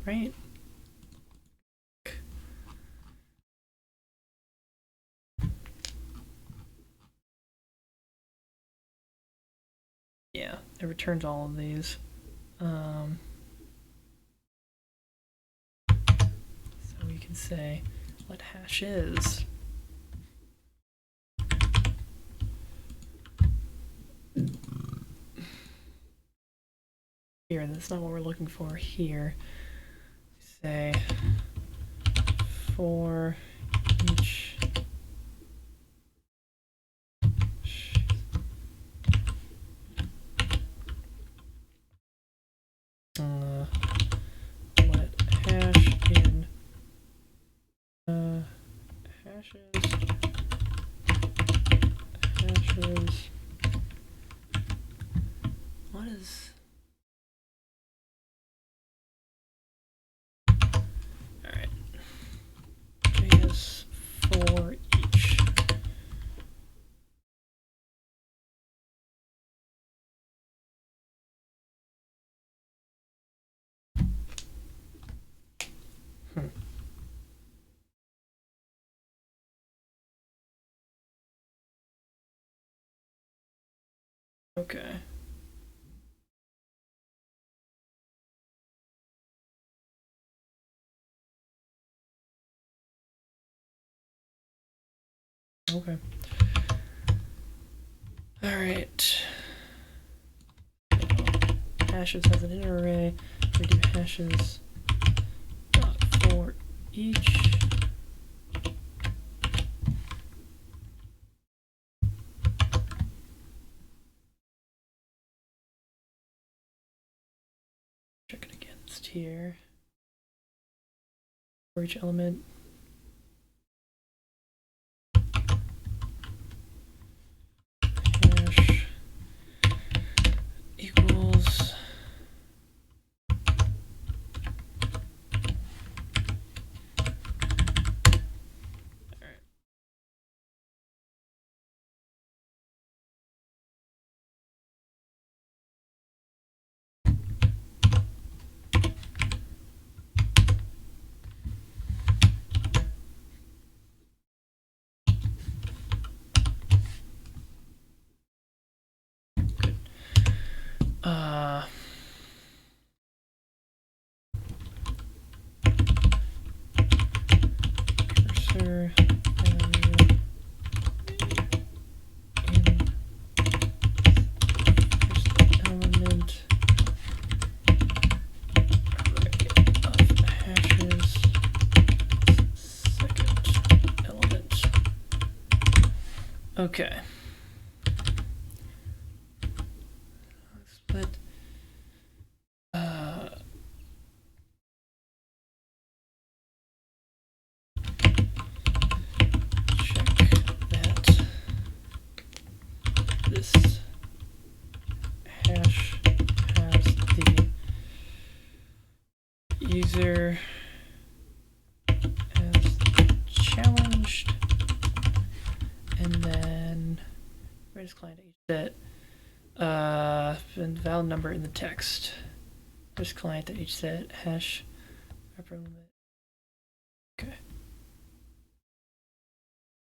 Right. Yeah, it returns all of these. So we can say what hash is. Here, that's not what we're looking for here. Say for each what hash hashes. What is? All right. JS for each. Okay. Okay. All right. Hashes has an inner array. We do hashes dot for each. Check it against here. For each element. Hash equals. Cursor value in first element array of hashes, second element. Okay. Split. Check that this hash has the user as challenged, and then where's client set and valid number in the text. There's client at each set hash upper limit. Okay.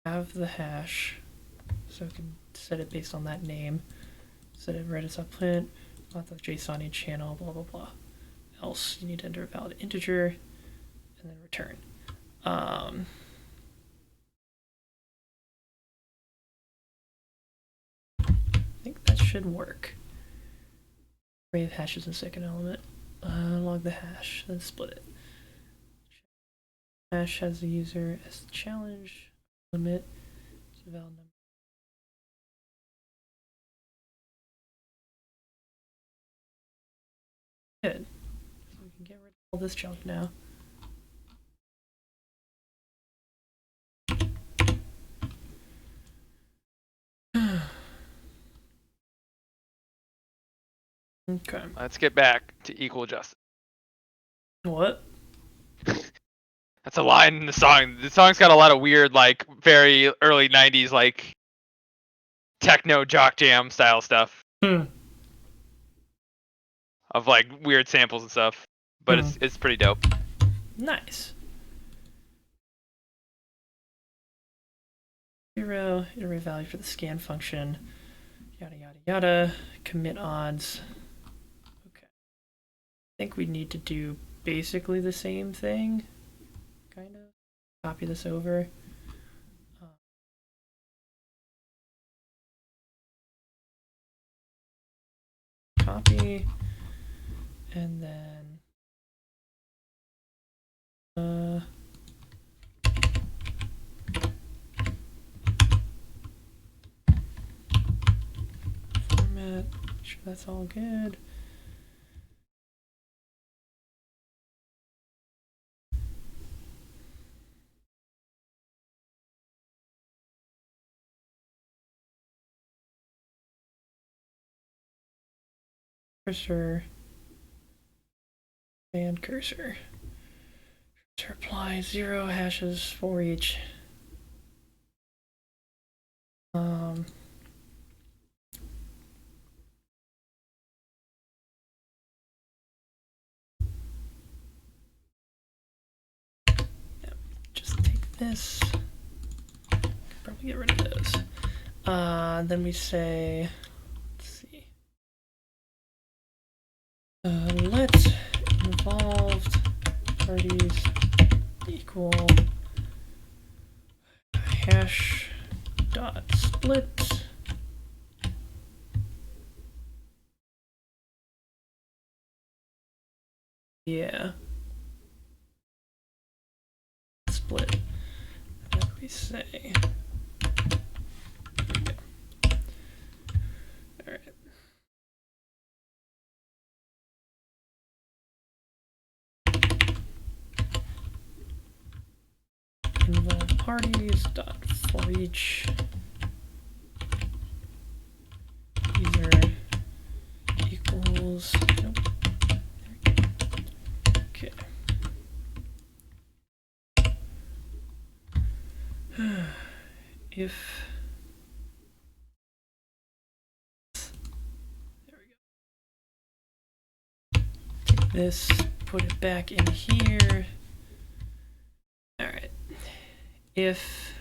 Have the hash, so I can set it based on that name. Set it right as a print, not the JSON in channel, blah blah blah. Else you need to enter a valid integer and then return. I think that should work. Array of hashes in second element. Log the hash, then split it. Hash has the user as the challenge limit. It's a valid number. Good. So we can get rid of all this junk now. Okay. Let's get back to equal justice. What? That's a line in the song. The song's got a lot of weird, like, very early 90s, like, techno jock jam style stuff. Of, like, weird samples and stuff. But it's pretty dope. Nice. 0, iterate value for the scan function, yada yada yada, commit odds. Okay. I think we need to do basically the same thing, kind of. Copy this over. Copy, and then format, make sure that's all good. cursor and cursor. To apply 0 hashes for each. Just take this. Probably get rid of those. Then we say, let's see. Let involved parties equal hash dot split. Yeah. Split. And then we say. Alright. Involve parties dot for each user equals. Nope. Okay. If there we go. Take this, put it back in here. All right. If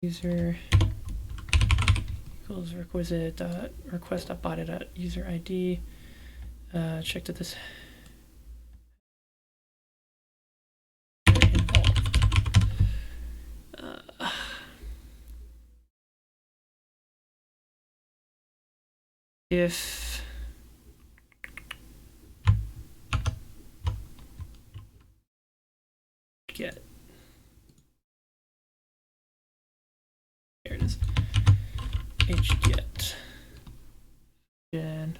user equals request.body.user ID, check that this if get, there it is, hget gen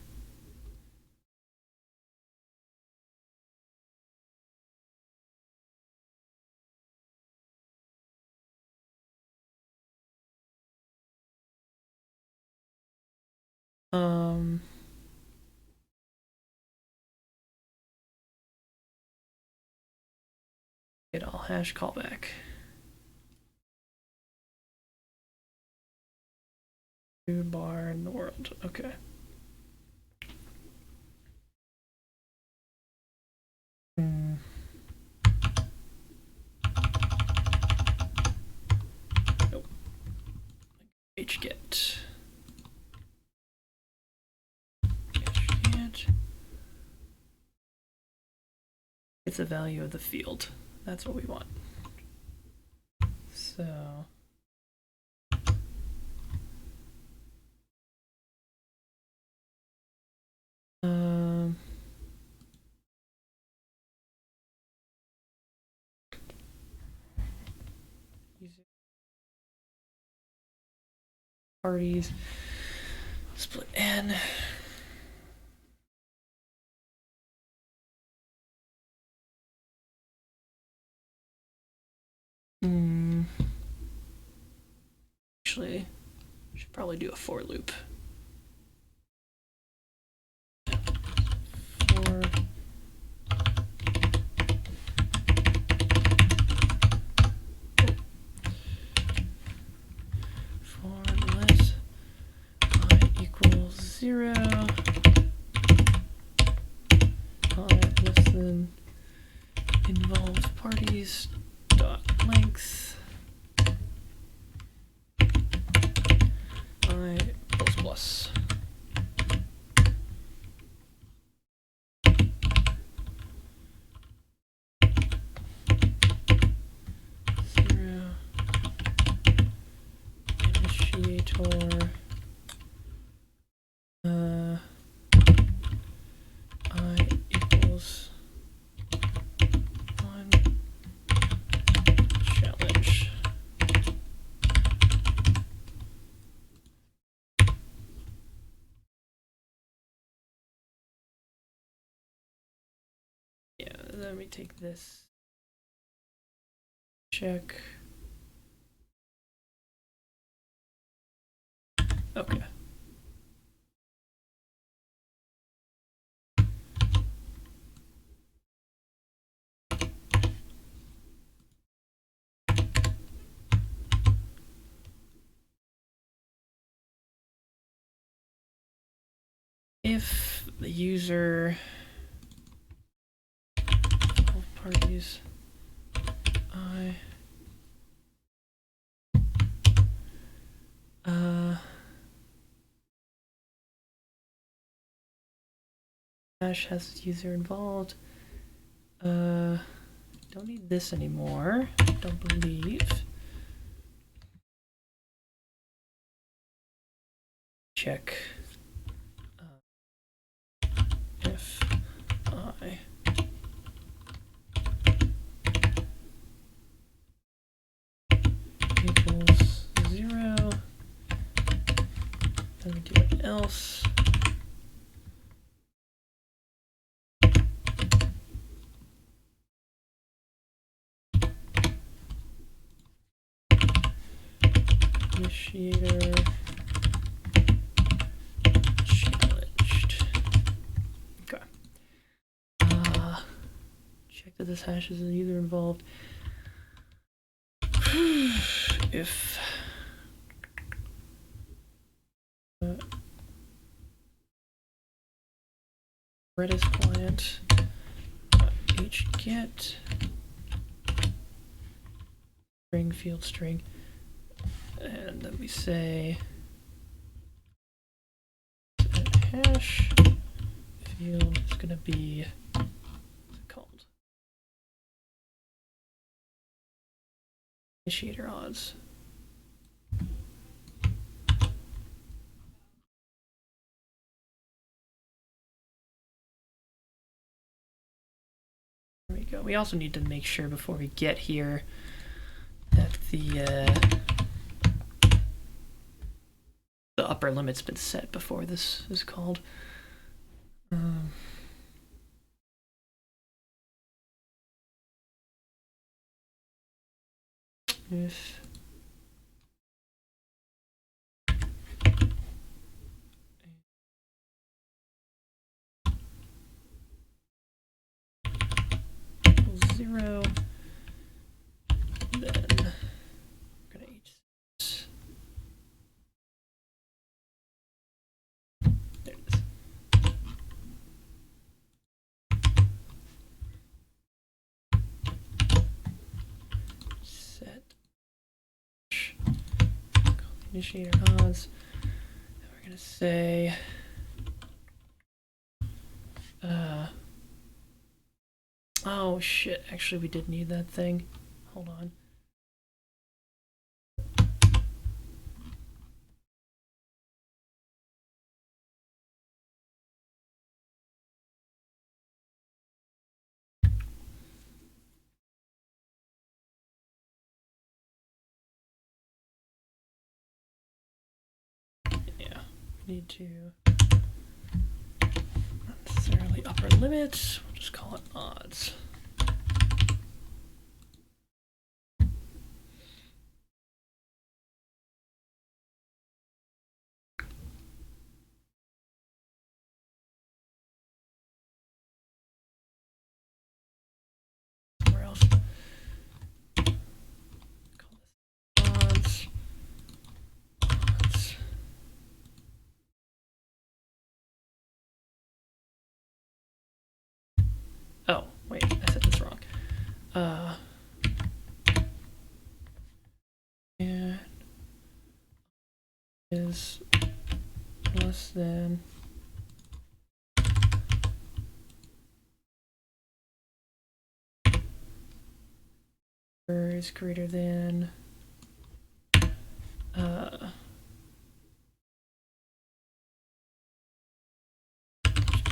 get all hash callback. Bar in the world. Okay. Nope. hget. It's the value of the field. That's what we want. So parties split n. Actually, should probably do a for loop. For let I equals 0, I less than involved parties dot length I plus. Initiator I equals 1 challenge. Yeah, let me take this. Check. Okay. if the user, all parties, hash has user involved. Don't need this anymore. Don't believe. Check if I equals 0, then we do an else. Initiator challenged. Okay. Check that this hash is either involved. If Redis client hget string field string, and then we say hash field is going to be, what's it called? Initiator odds. There we go. We also need to make sure before we get here that the upper limit's been set before this is called. If equals 0, then we're gonna there it is. Set initiator odds. And we're gonna say oh shit, actually we did need that thing. Hold on. Yeah, we need to not necessarily upper limit, we'll just call it odds. Where else? Call this odds. Odds. Oh, wait, I said this wrong. And is less than or is greater than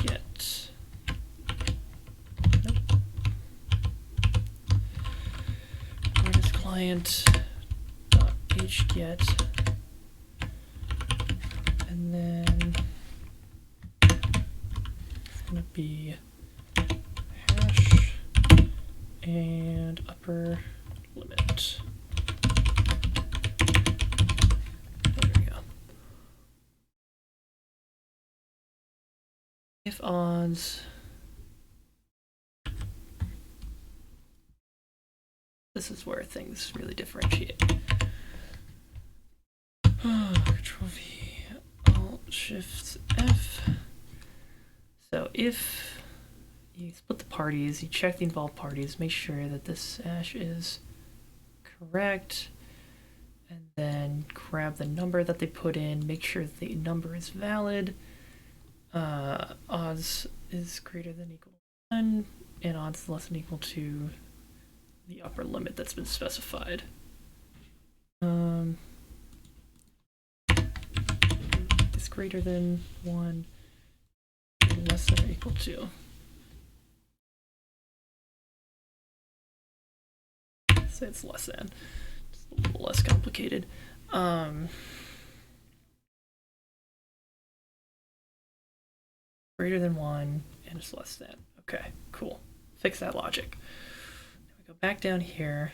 get. Nope. Redis client hget, and then it's gonna be hash and upper limit. There we go. If odds. This is where things really differentiate. Control V, Alt Shift F. So if you split the parties, you check the involved parties, make sure that this hash is correct, and then grab the number that they put in, make sure that the number is valid. Odds is greater than equal to 1, and odds less than equal to the upper limit that's been specified. Is greater than 1, less than or equal to. So it's less than. It's a little less complicated. Greater than 1 and it's less than. Okay, cool. Fix that logic. Now we go back down here.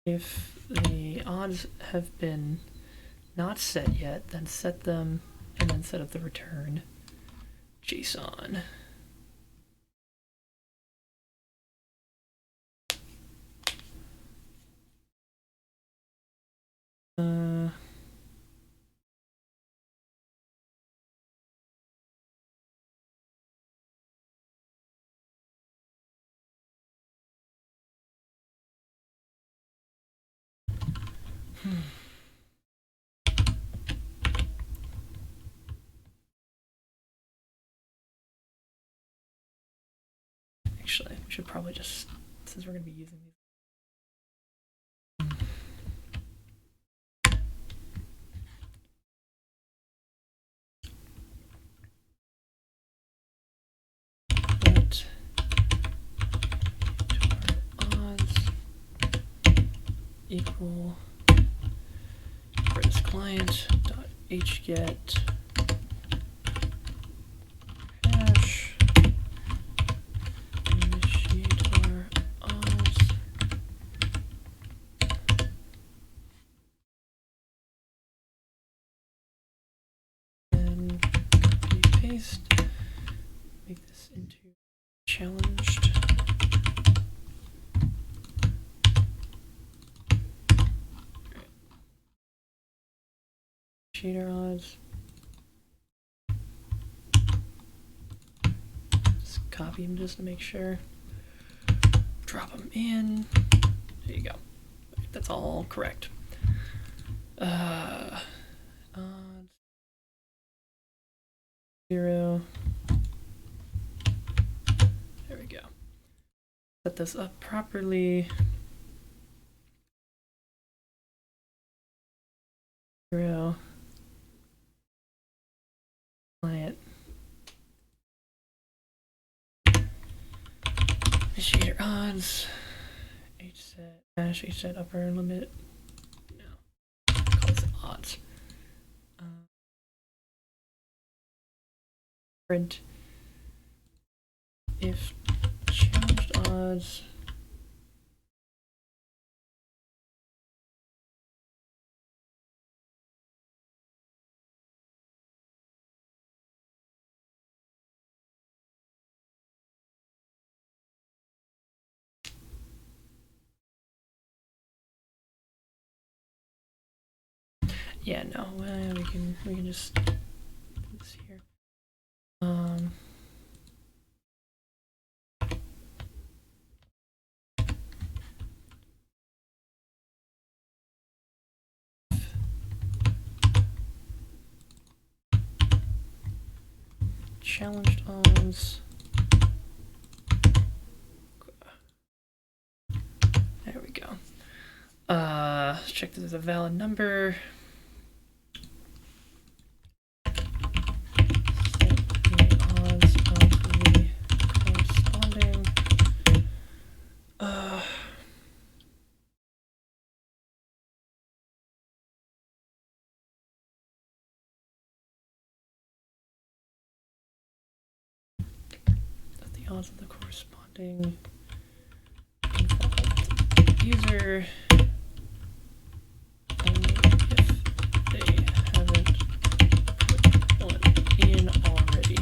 If the odds have been not set yet, then set them and then set up the return JSON. Actually, we should probably just, since we're going to be using these. Let odds equal for this client dot hget hash initiator odds. Then copy paste, make this into challenged. Initiator odds. Just copy them just to make sure. Drop them in. There you go. That's all correct. Odds 0. There we go. Set this up properly. 0. Client. Initiator odds. Hset hash hset upper limit. No. Call this odds. Print if challenged odds yeah, no, we can just do this here. Challenged odds. There we go. Let's check this is a valid number. Set the odds of the corresponding. Set the odds of the corresponding involved user. Only if they haven't put one in already.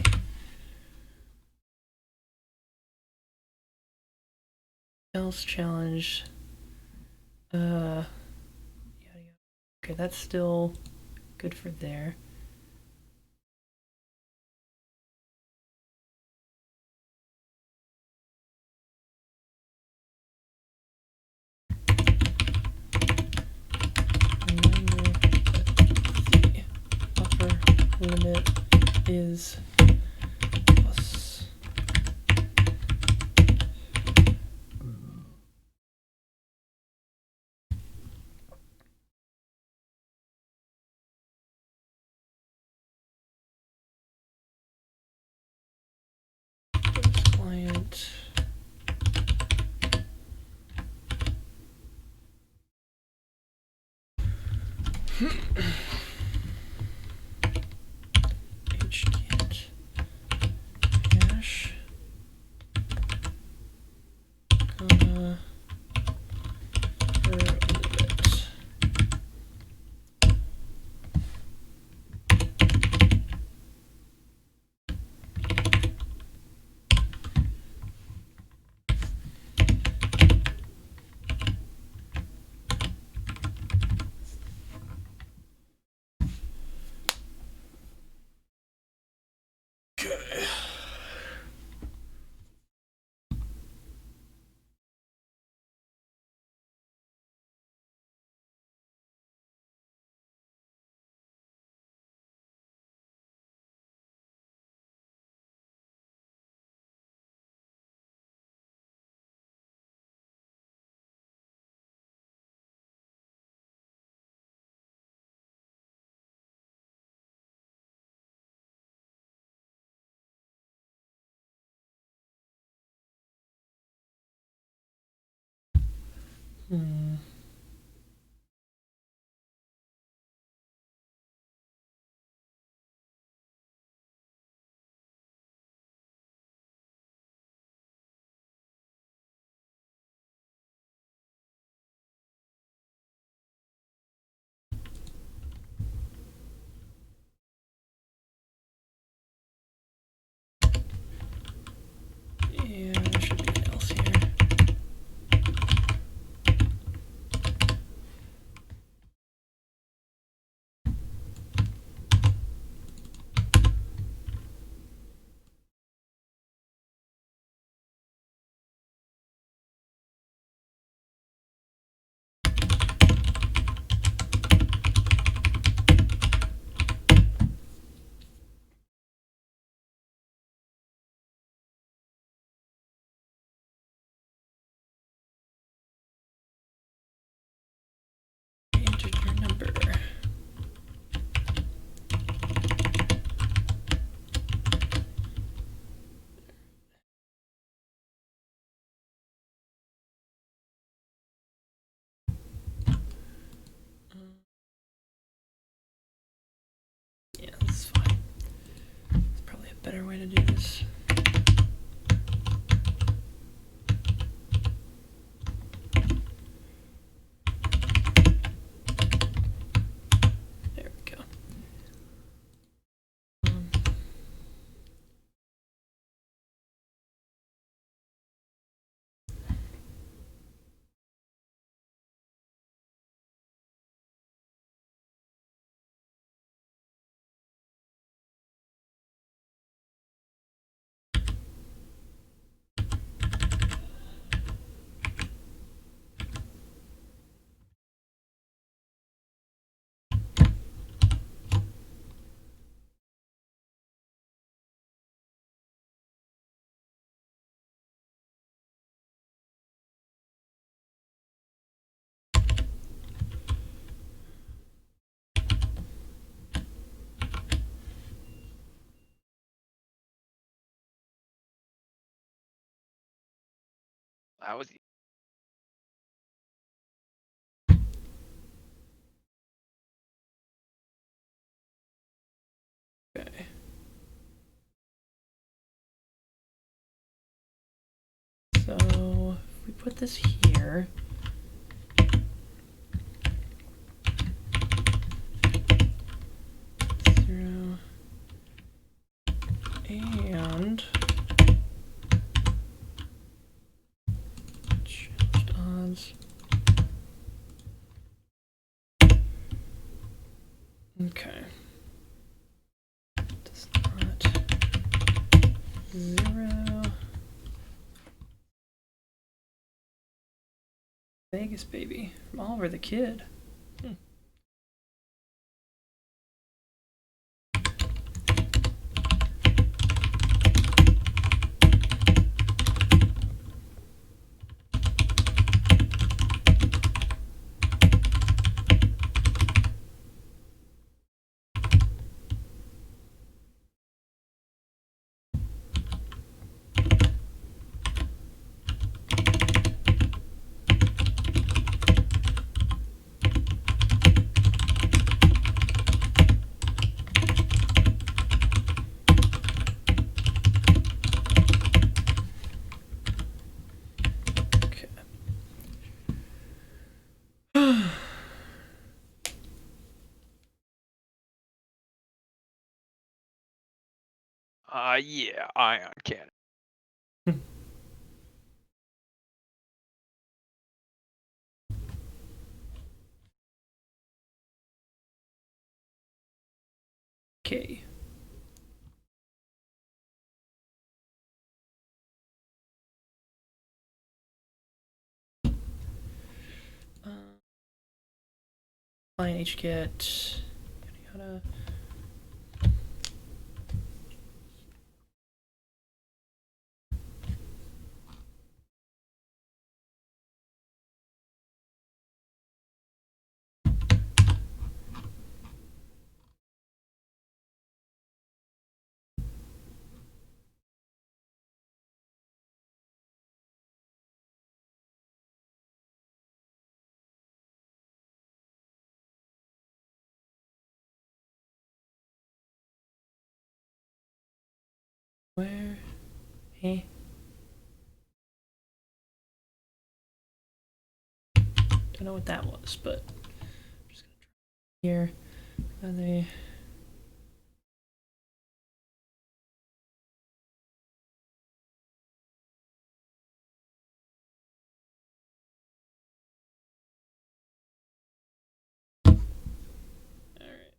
Else challenge. Yada yada. Okay, that's still good for there. Limit is plus client hget hash comma limit. Okay. Yeah, there should be an else here. Enter your number. Yeah, that's fine. It's probably a better way to do this. There we go. That was Okay. So if we put this here, zero, and changed odds. 0. Vegas, baby. From Oliver the Kid. Yeah, ion cannon. Okay. Fine HGet. Yada yada. Where? Hey. Don't know what that was, but I'm just gonna try here. And they. Alright.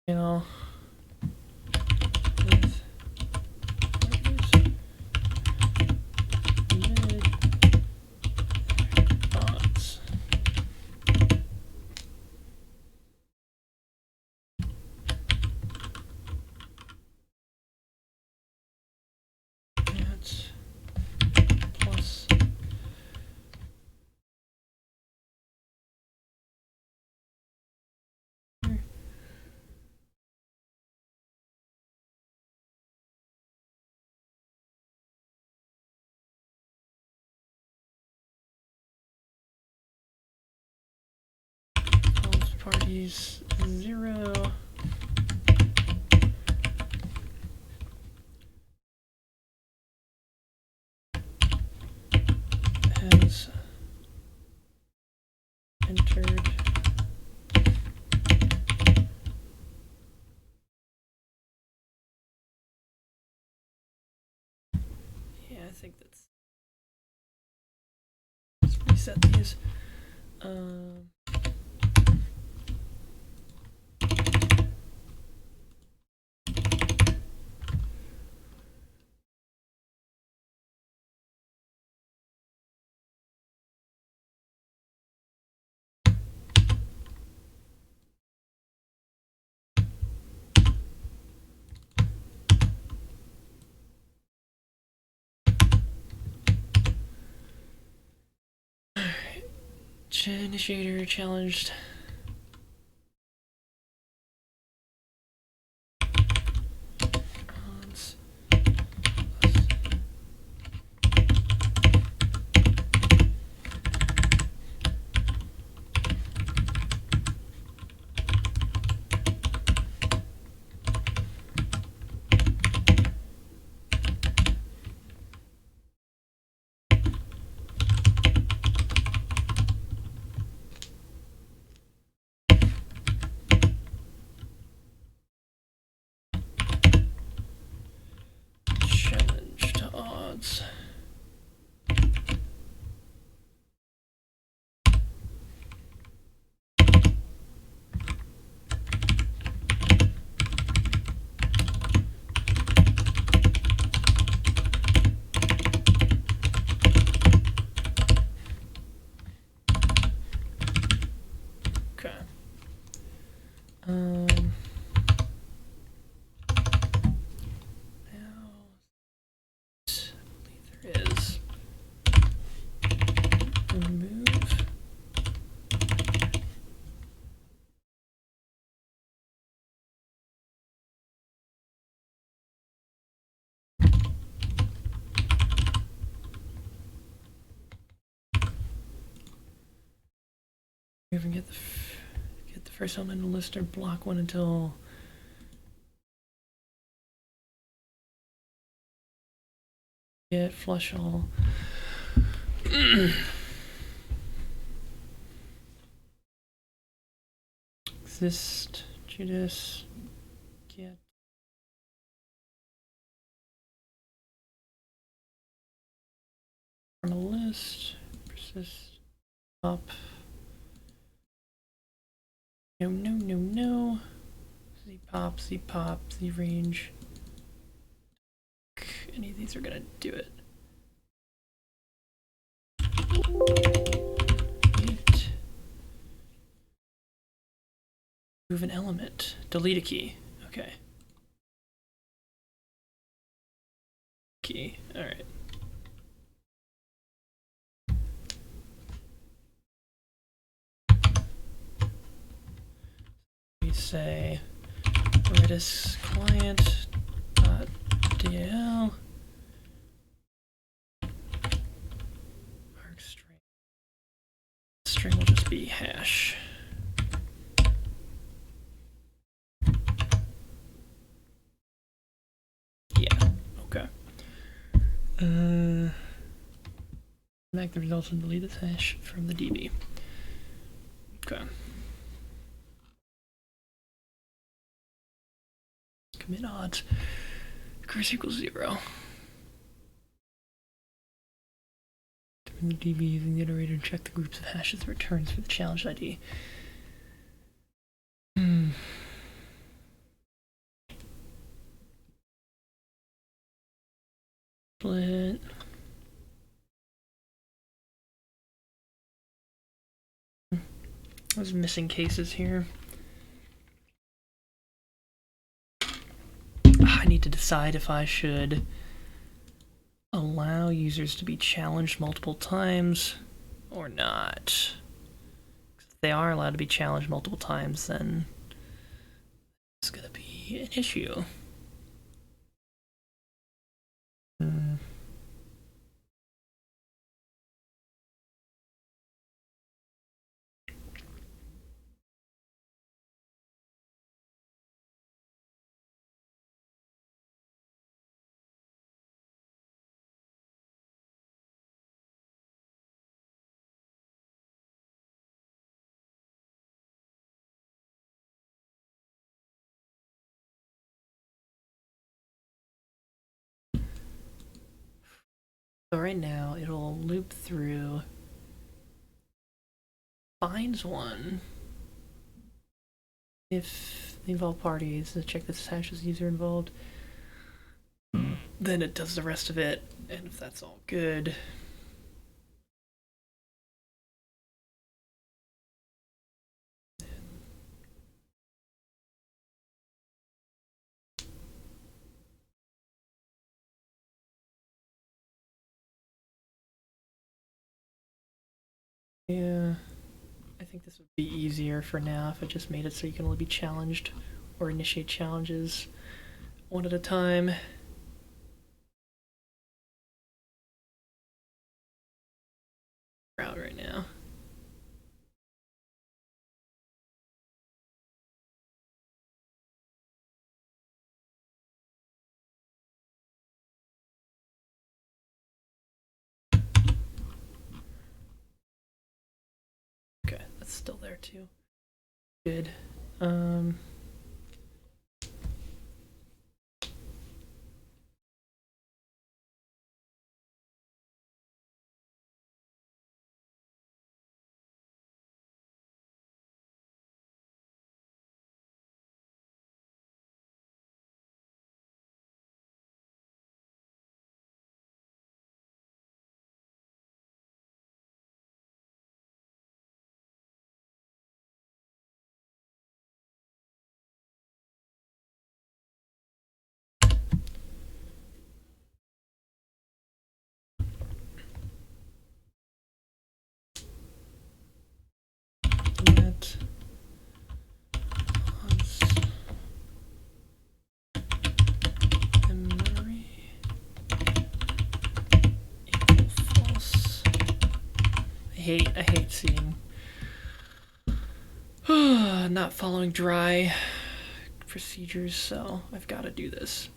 You know. With odds. That's plus. Parties 0. Has entered I think that's. Let's reset these. Initiator challenged. Even get the first element in the list or block one until get flush all. Exist, Judas, get. From a list, persist, up. No, no, no, no. Z pop, Z pop, Z range. Any of these are gonna do it. Delete. Move an element. Delete a key. Okay. Key. Alright. We say Redis client.dal arg string. String will just be hash. Yeah, okay. Back the results and delete this hash from the DB. Okay. Commit odds. Curse equals 0. In the DB using the iterator and check the groups of hashes it returns for the challenge ID. Split. There's missing cases here. I need to decide if I should allow users to be challenged multiple times or not. If they are allowed to be challenged multiple times, then it's going to be an issue. So right now it'll loop through, finds one. If the involved parties check this hash as user involved, then it does the rest of it, and if that's all good, yeah, I think this would be easier for now if it just made it so you can only be challenged or initiate challenges one at a time. Out right now. Okay, that's still there too. Good. That memory equal false. I hate seeing Not following dry procedures, so I've got to do this.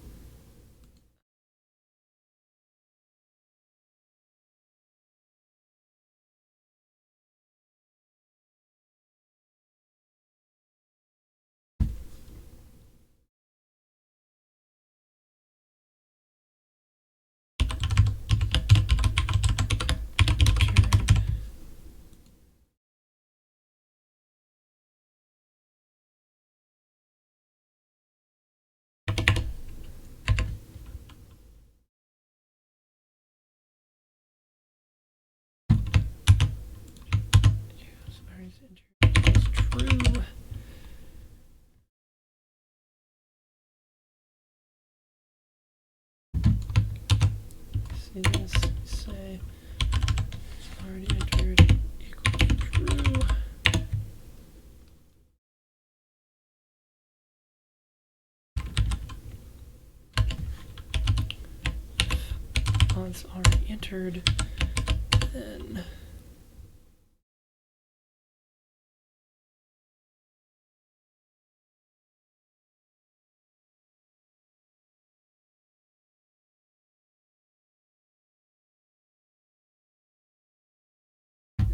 True. See this? Say already entered equals true. Once already entered, then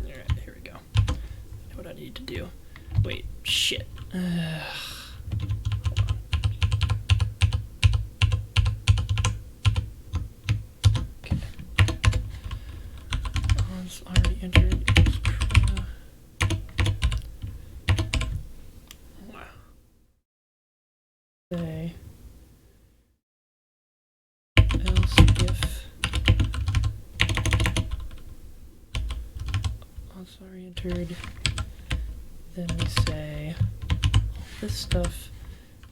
alright, here we go. I know what I need to do. Wait, shit. Hold on. Okay. Once already entered equals true. Say else if once already entered, then we say all this stuff,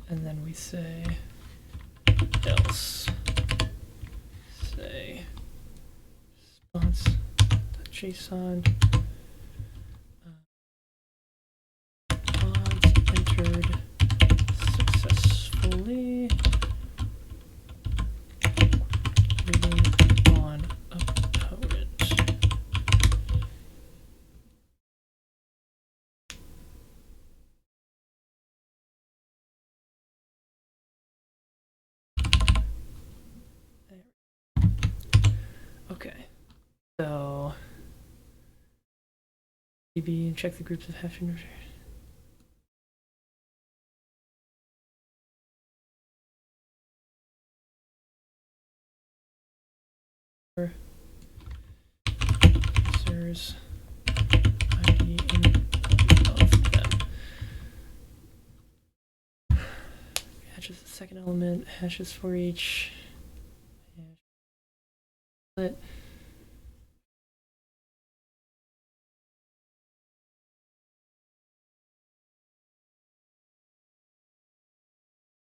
and then we say else. Say response.json odds entered successfully. Reading on opponent. Okay, so DB and check the groups of hash and users ID in of them. Hashes the second element, hashes for each.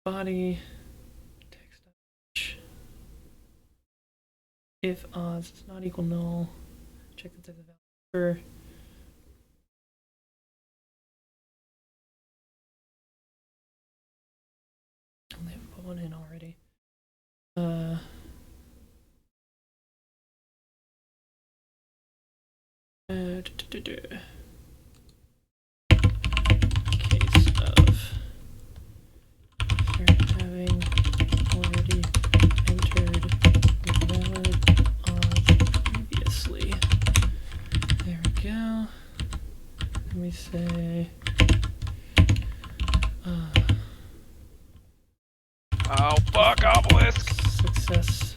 Body text if odds does not equal null, check the type of value. Only have put one in already. Case of having already entered valid odds previously. There we go. Let me say oh fuck, obelisk! Successful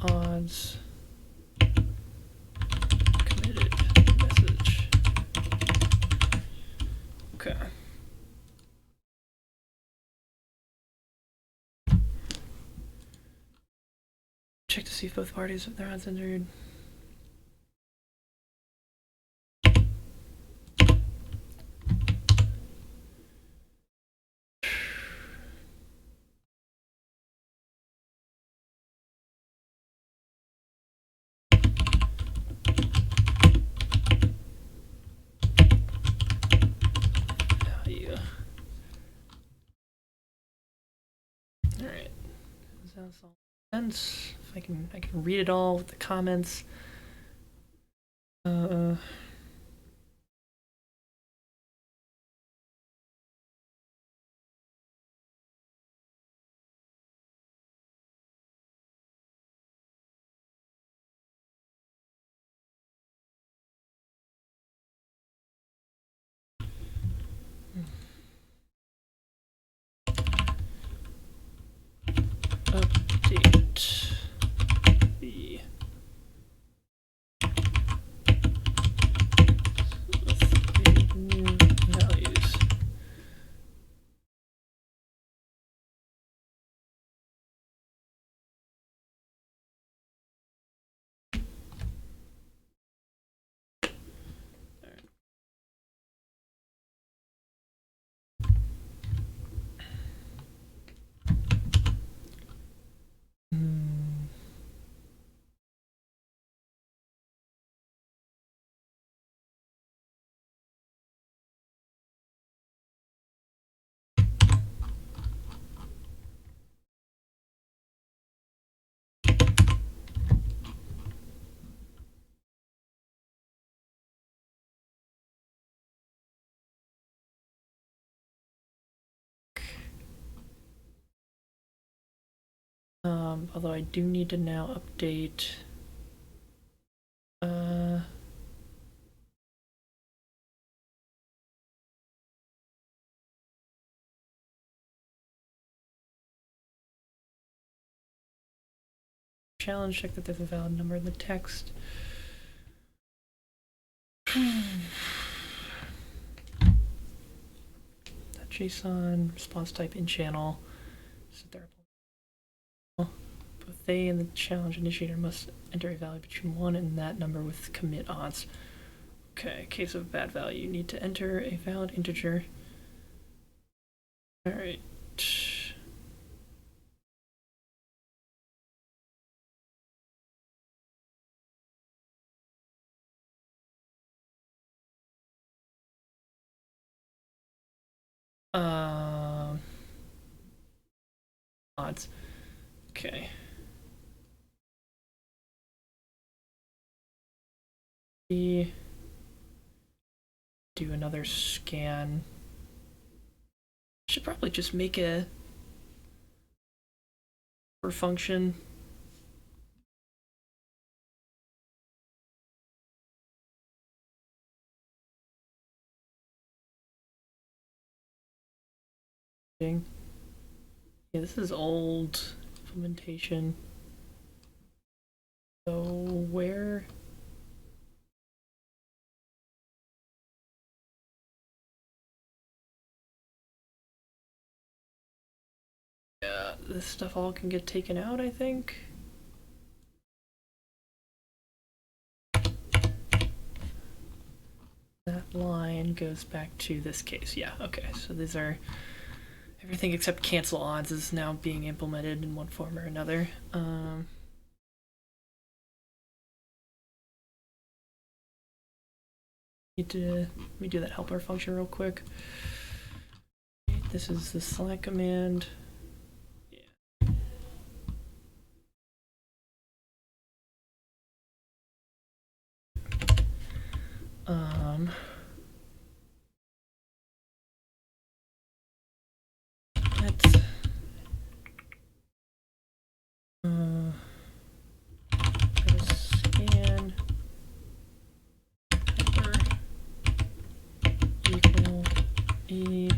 odds committed message. Okay. Check to see if both parties have their odds entered. Alright. Sounds all sense. If I can read it all with the comments. Although I do need to now update challenge, check that there's a valid number in the text. That JSON response type in channel. Both they and the challenge initiator must enter a value between 1 and that number with commit odds. Okay, case of bad value, you need to enter a valid integer. Alright. Odds. Okay. We do another scan. Should probably just make a for function. Yeah, this is old implementation. So where? Yeah, this stuff all can get taken out, I think. That line goes back to this case. Yeah, okay. So these are everything except cancel odds is now being implemented in one form or another. Let me do that helper function real quick. This is the select command. Yeah. Let's scan helper equal E.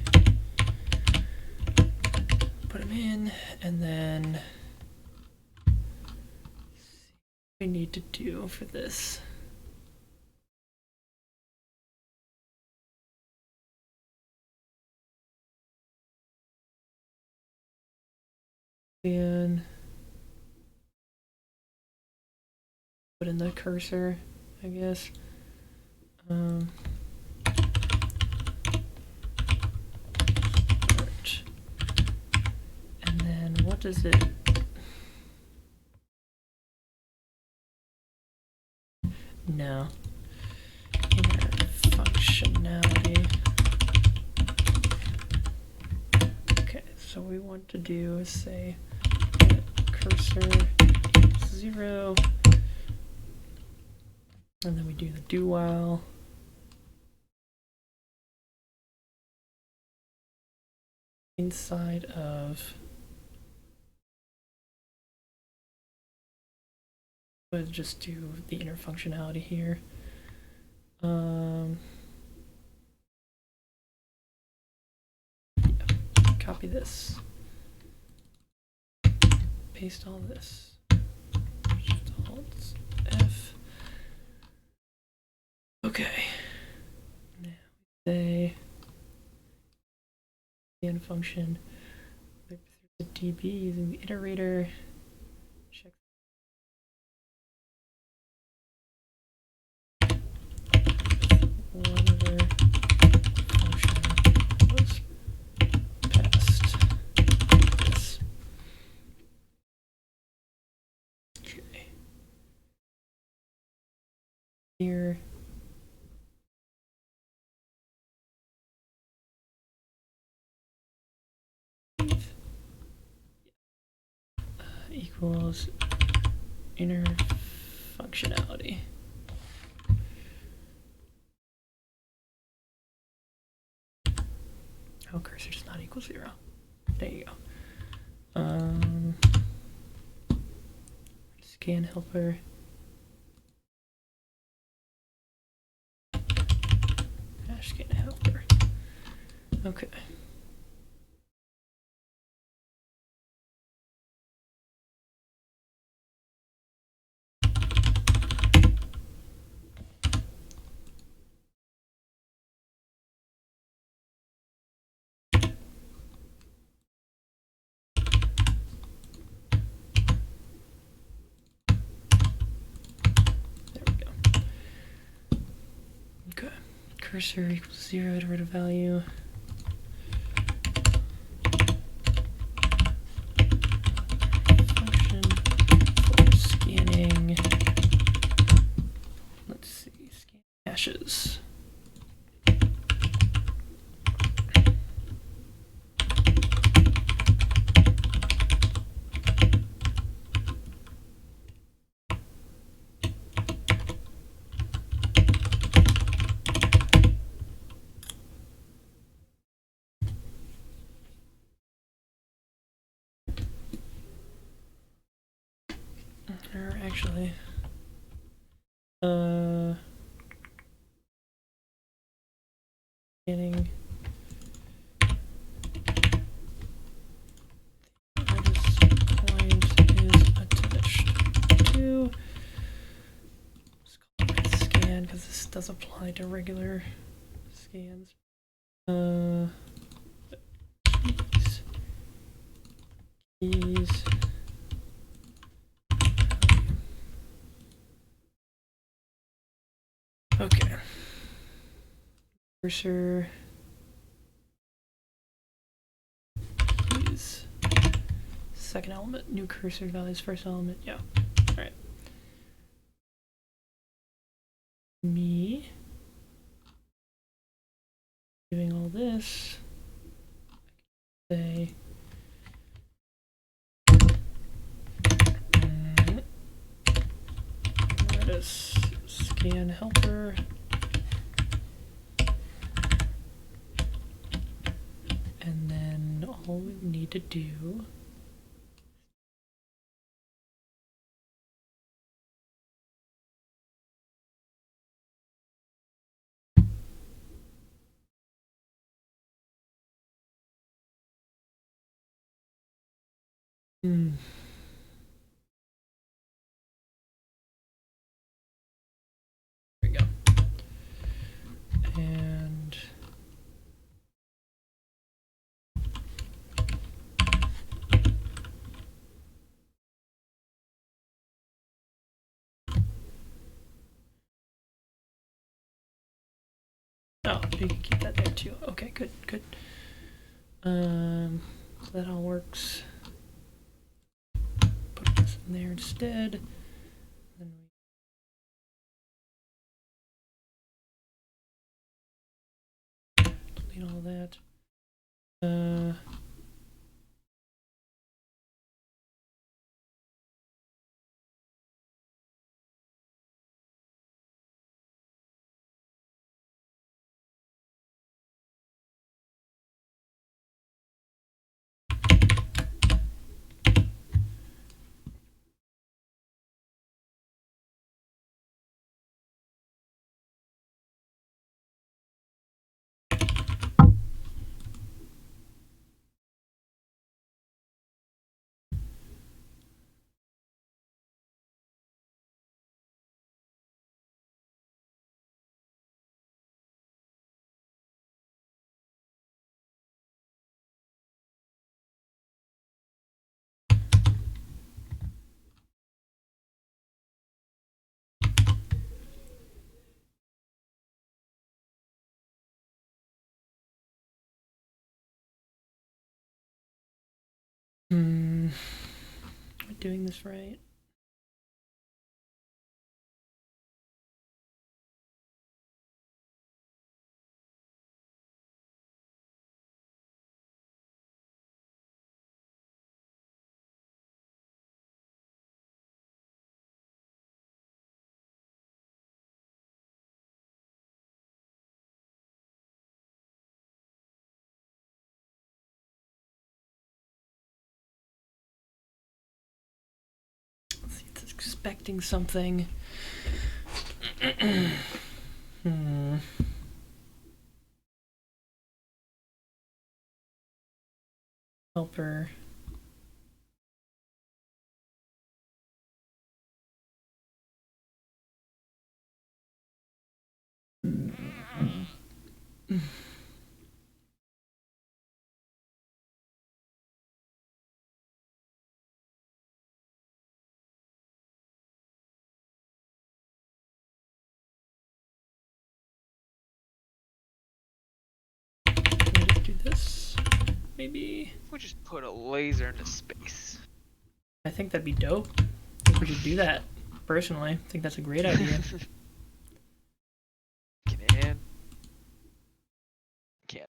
Put them in, and then see what we need to do for this. And put in the cursor, I guess. And then what does it? No. Inner functionality. Okay, so we want to do is say cursor 0, and then we do the do while. Inside of let's just do the inner functionality here. Yeah. Copy this. Paste all this. Shift Alt F. Okay. Now we say the end function through the DB using the iterator. Check whatever function was passed. This. Okay. Here. Equals inner functionality. Oh, cursor does not equal 0. There you go. Scan helper. Hash scan helper. Okay. Cursor equals 0, iterative value. Function for scanning. Let's see, scan hashes. Or actually, scanning. This client is attached to. Let's call it scan because this does apply to regular scans. Keys. Okay. Cursor. Keys. Second element. New cursor values. First element. Yeah. All right. Me. Doing all this. Say. Redis scan helper. And then all we need to do there we go. And oh, you can keep that there too. Okay, good, good. So that all works. Put this in there instead. Then we delete all that. Am I doing this right? expecting something. Helper. Do this, maybe. We'll just put a laser into space. I think that'd be dope. I think we should do that. Personally, I think that's a great idea. Get in. Can't.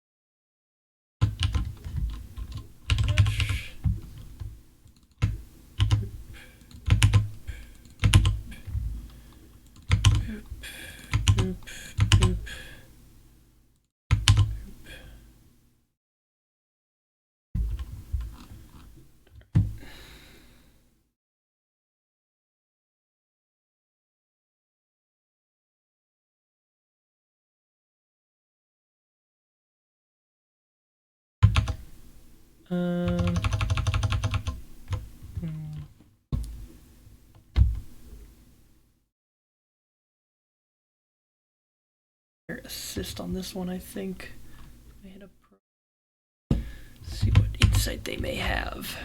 Assist on this one, I think. I hit a pro. See what insight they may have.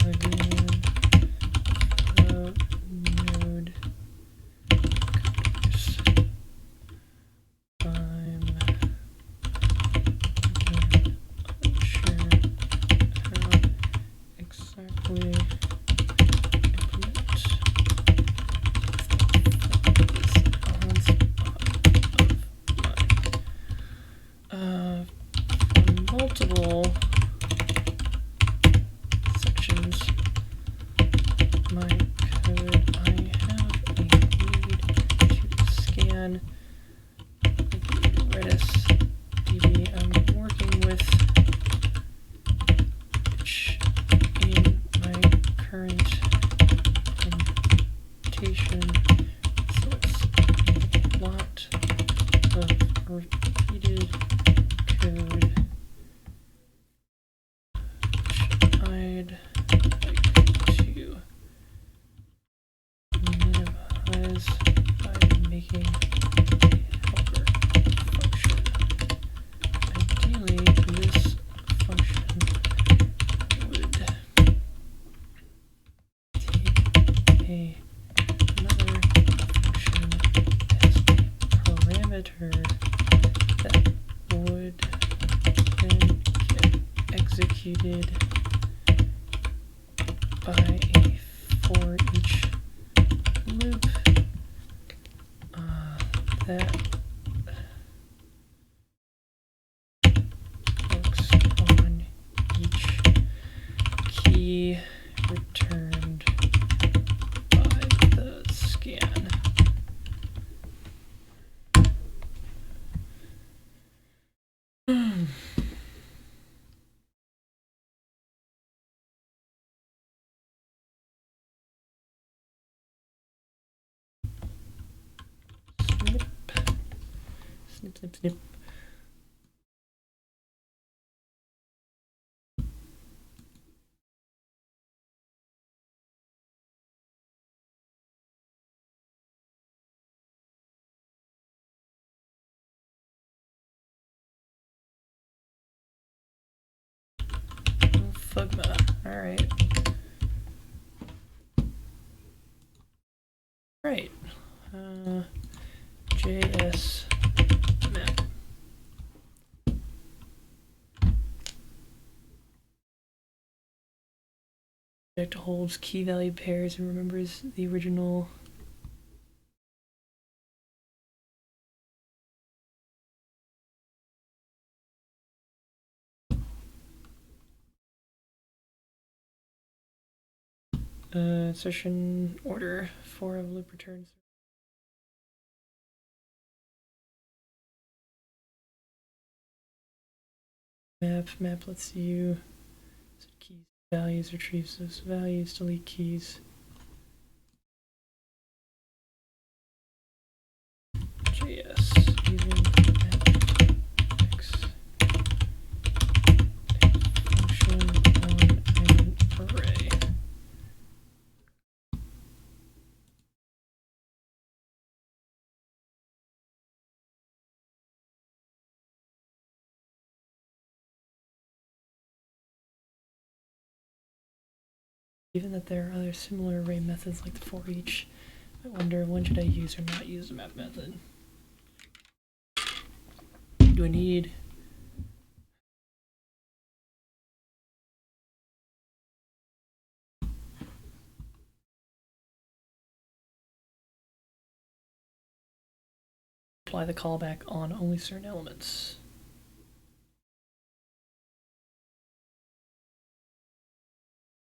Again, node. I'm unsure how exactly. Multiple sections my code, I have a need to scan Redis DB I'm working with, which in my current implementation results in a lot of repeated code. I'd like to minimize by making a helper function. Ideally, this function would take another function as a parameter that would then get executed by a for each loop that works on each key returned by the scan. Snip, snip, snip. Oh, Fugma. Alright. Right. JS map. Object holds key value pairs and remembers the original insertion order for a loop returns. Map lets you set keys, values, retrieves those values, delete keys. JS using map function on an array. Given that there are other similar array methods like the for each, I wonder when should I use or not use the map method? Do I need apply the callback on only certain elements?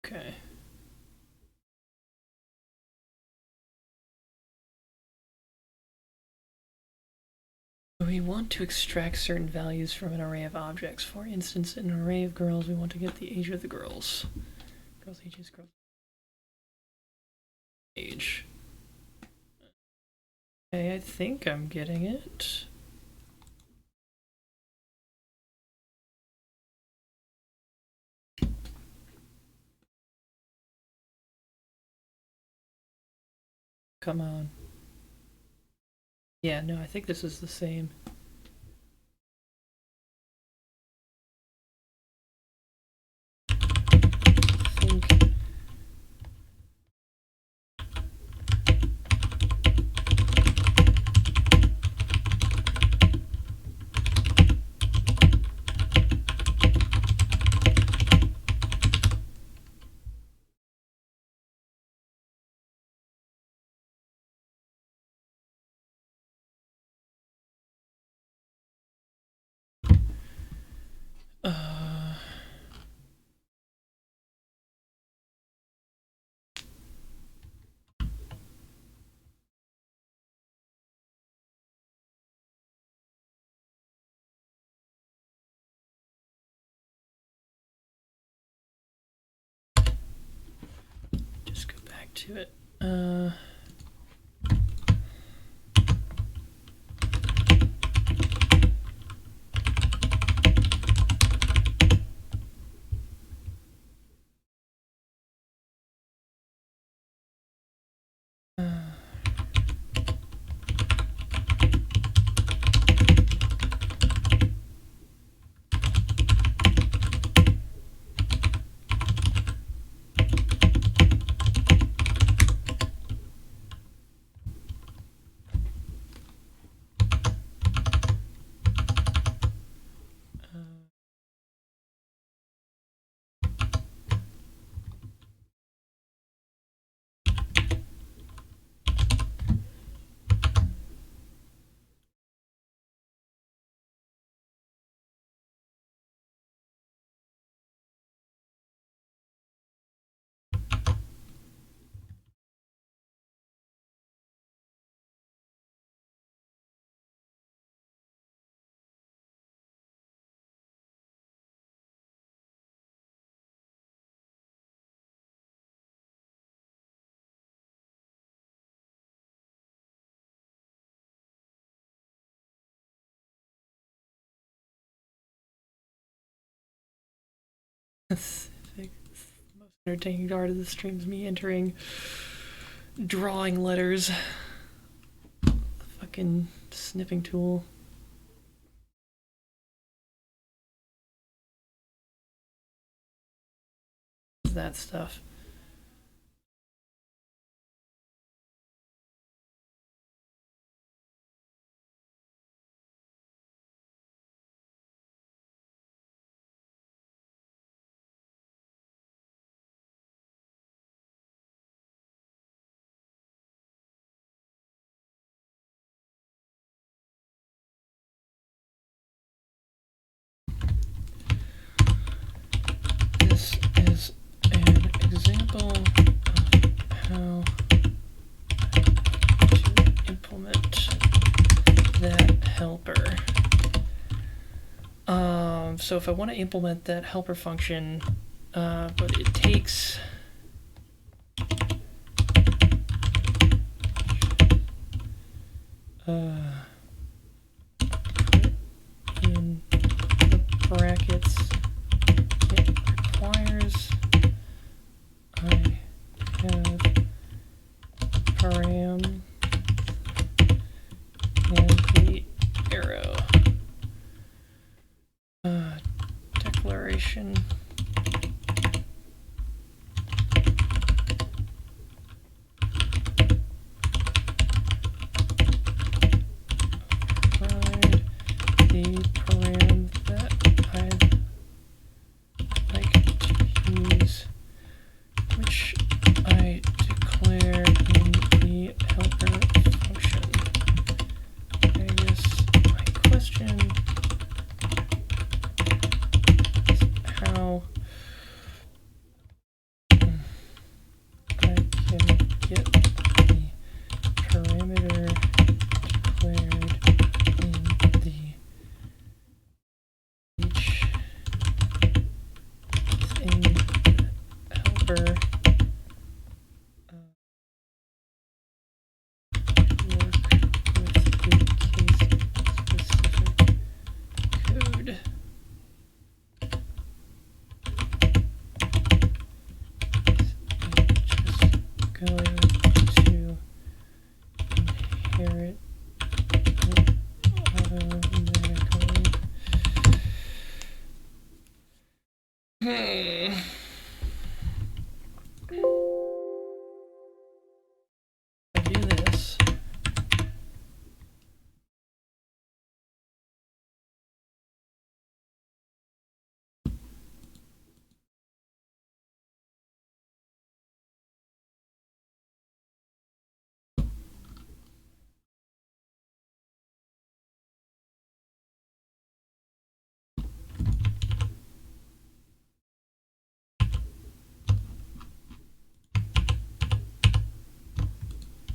Okay. We want to extract certain values from an array of objects. For instance, in an array of girls, we want to get the age of the girls. Girls' ages, girls' age. Okay, I think I'm getting it. Come on. Yeah, no, I think this is the same. I think just go back to it. Specific. The most entertaining part of the stream is me entering drawing letters. The fucking snipping tool. That stuff. This is an example of how to implement that helper. So if I want to implement that helper function, but it takes in the brackets, it requires I have param and the arrow. Declaration. Override the param that I'd like to use, which I declare in the helper function. I guess my question is how I can get the parameter declared in the each in the helper work with the case-specific code. Just going to inherit it automatically. I do this.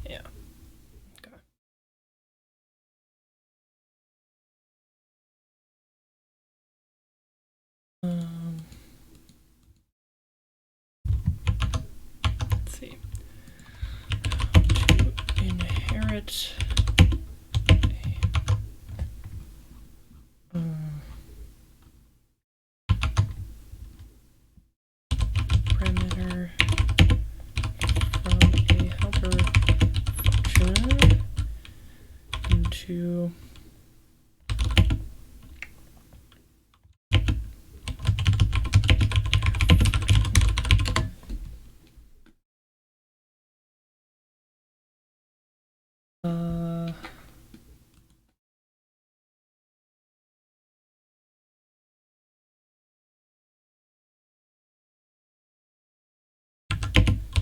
Yeah. Okay. Let's see. To inherit a parameter from a helper function into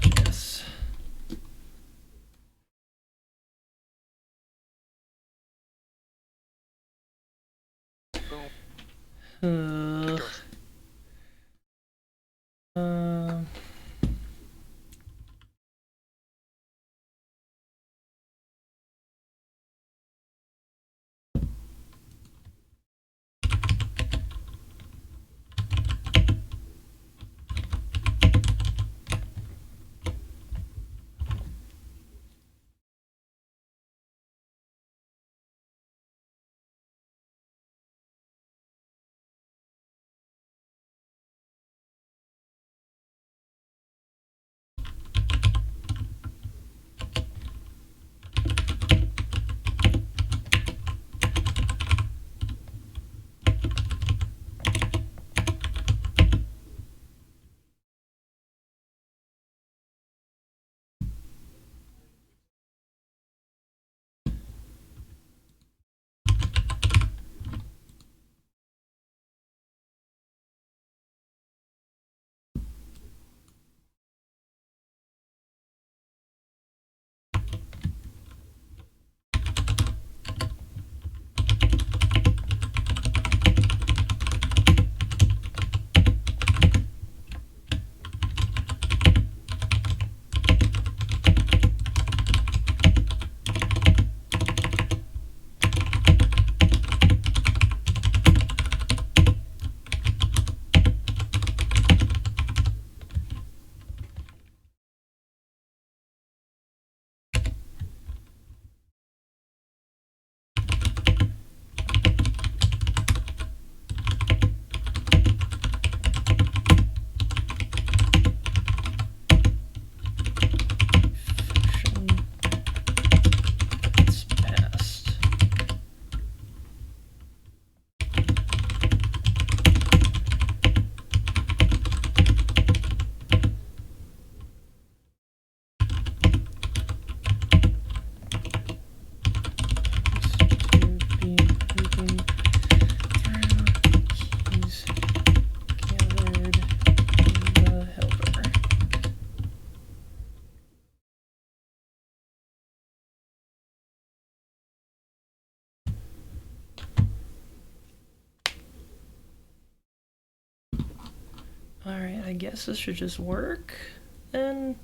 yes. Boom. Alright, I guess this should just work. Then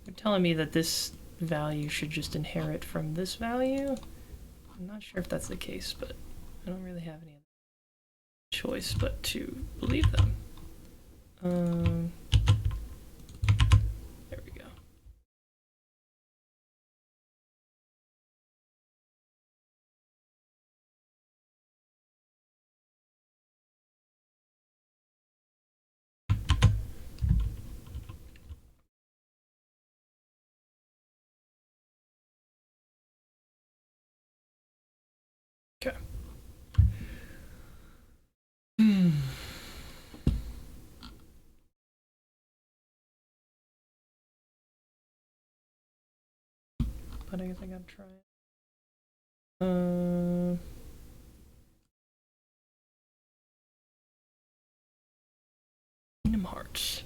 you're telling me that this value should just inherit from this value? I'm not sure if that's the case, but I don't really have any choice but to believe them. There we go. Okay. But I guess I gotta try it. Kingdom Hearts.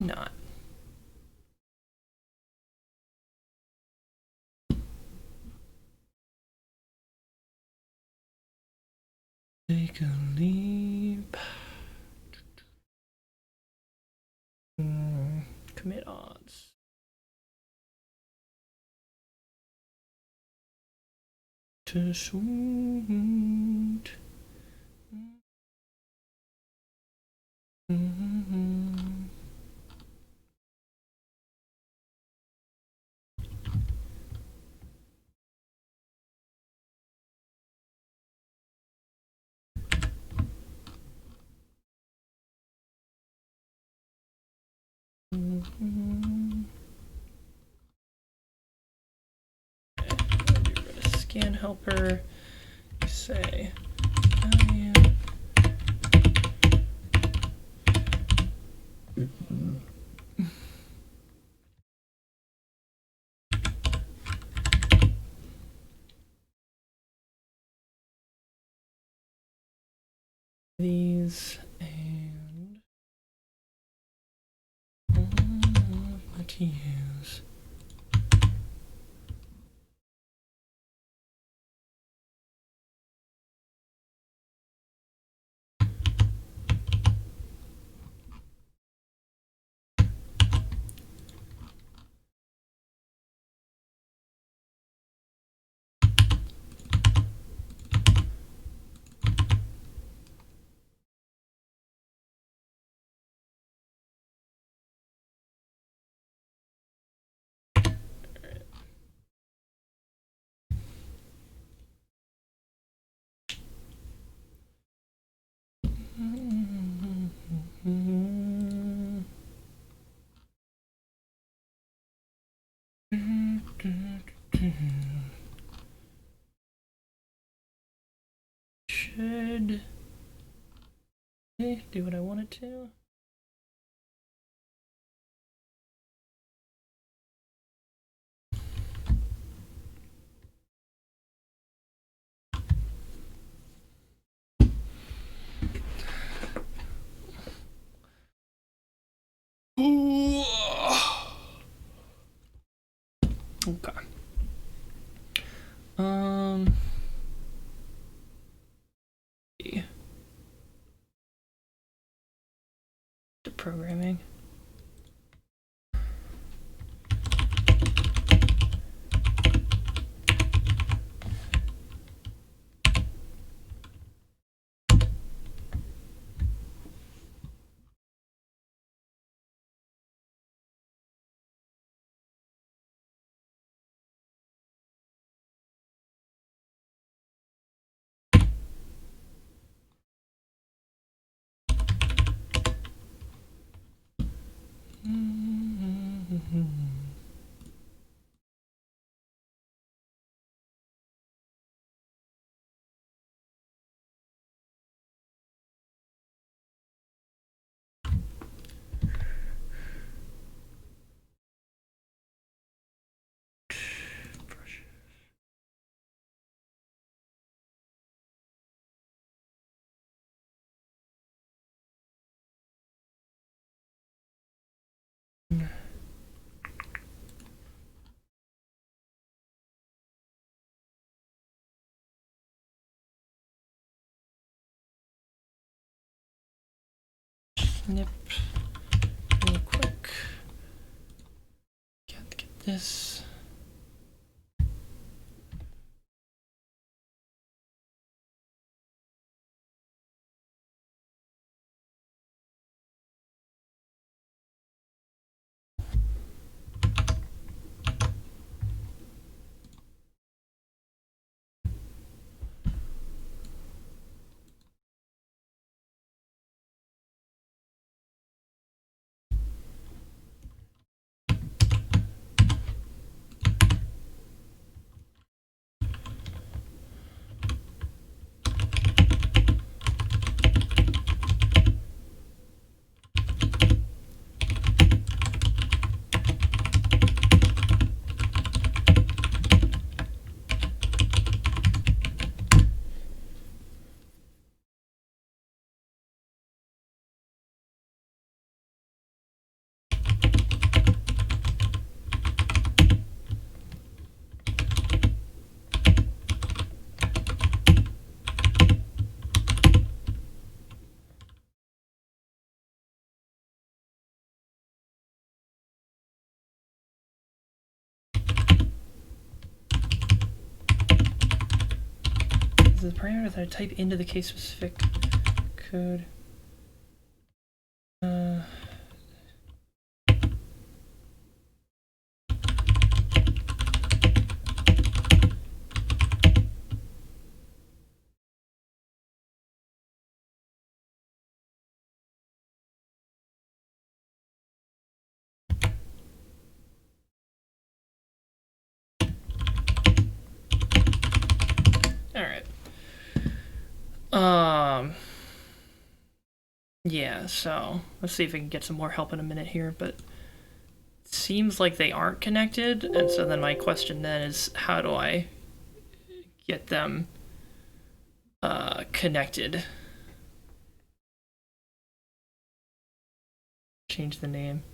Not. Take a leap. Commit odds. To shoot. Scan helper. Say. These and what to use. Should do what I want it to. Okay. The programming. snip real quick. Got to get this. The parameter that I type into the case-specific code. Alright. Yeah, so let's see if I can get some more help in a minute here, but it seems like they aren't connected, and so then my question then is, how do I get them connected? Change the name.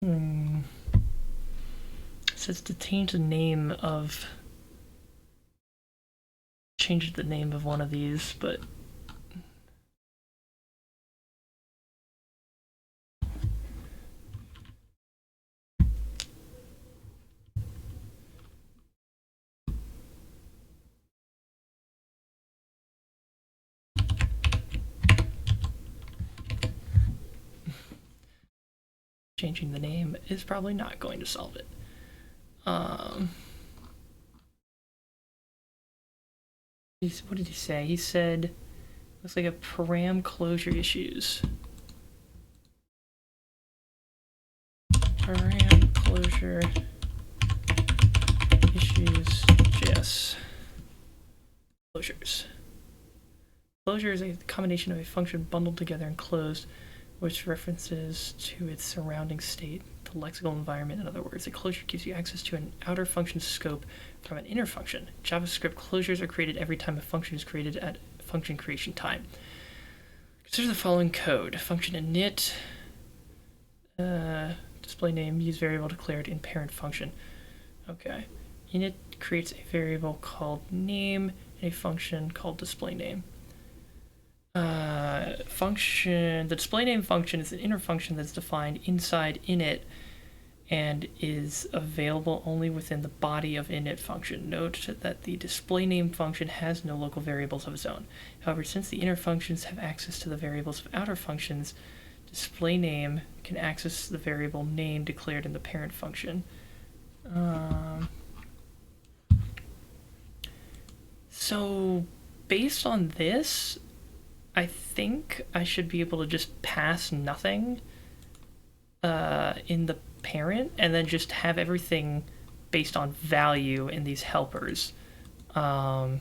It says to change the name of one of these, but changing the name is probably not going to solve it. What did he say? He said, looks like a param closure issues. Param closure issues, JS. Closures. Closure is a combination of a function bundled together and closed, which references to its surrounding state, the lexical environment. In other words, a closure gives you access to an outer function scope from an inner function. JavaScript closures are created every time a function is created at function creation time. Consider the following code. Function init, display name, use variable declared in parent function. Okay. Init creates a variable called name and a function called display name. The display name function is an inner function that's defined inside init and is available only within the body of init function. Note that the display name function has no local variables of its own. However, since the inner functions have access to the variables of outer functions, display name can access the variable name declared in the parent function. So based on this, I think I should be able to just pass nothing in the parent and then just have everything based on value in these helpers. Yeah,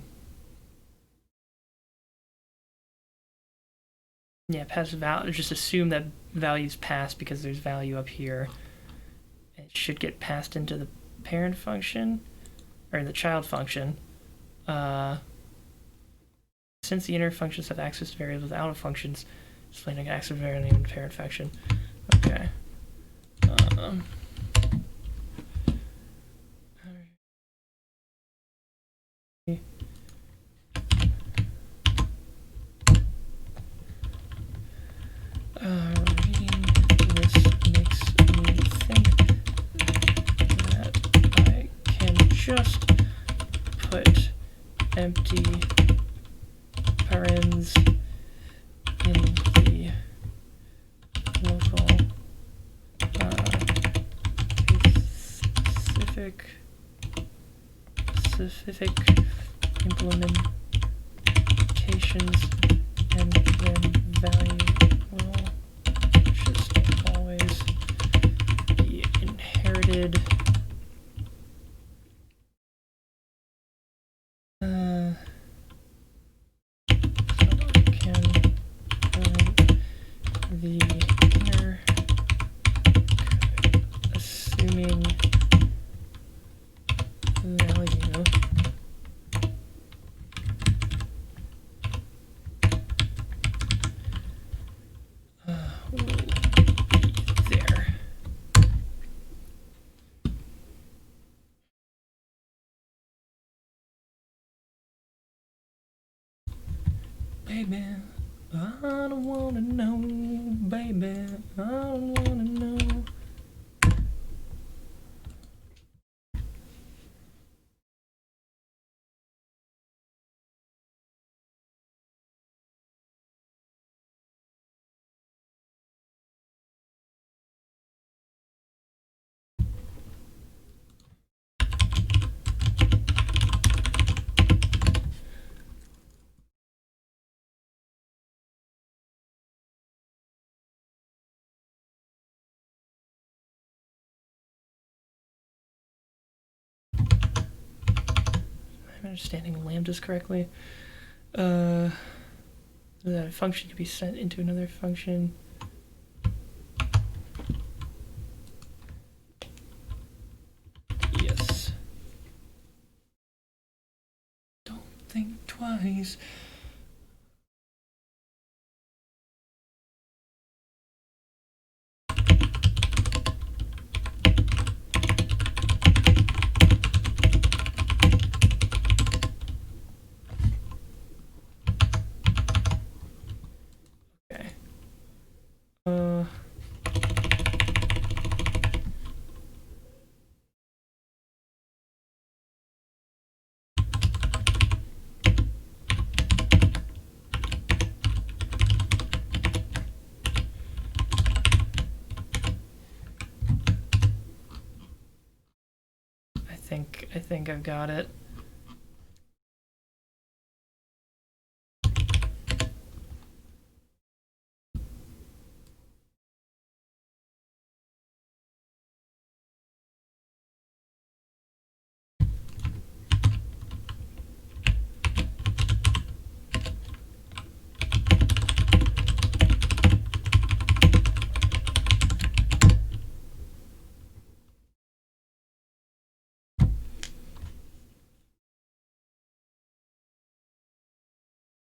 pass value. Just assume that values pass because there's value up here. it should get passed into the parent function, or the child function. Since the inner functions have access to variables, the outer functions explaining access to variable in the parent function. Okay. Reading this makes me think that I can just put empty parens in the local specific implementations, and then value will just always be inherited. So I can write the inner code assuming value will be there. Baby, I don't wanna know, baby, I don't wanna know. I'm understanding lambdas correctly. That a function can be sent into another function. Yes. Don't think twice. Okay. I think I've got it.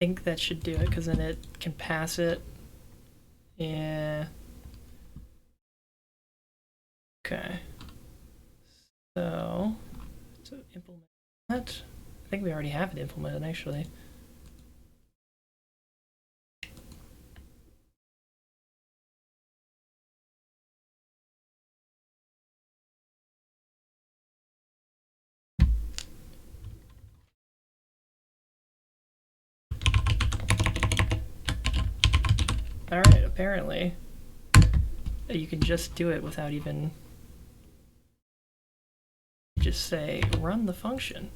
I think that should do it, because then it can pass it. Yeah. Okay. So implement that. I think we already have it implemented, actually. Alright, apparently you can just do it without even just say run the function.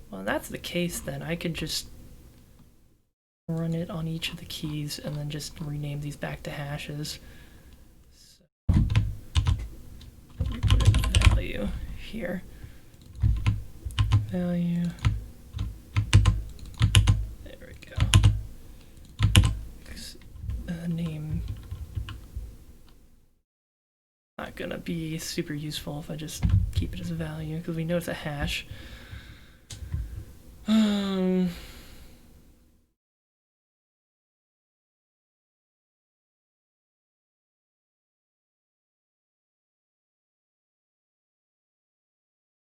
Well, that's the case, then I could just run it on each of the keys and then just rename these back to hashes. So, here. Value. There we go. Name. Not gonna be super useful if I just keep it as a value because we know it's a hash.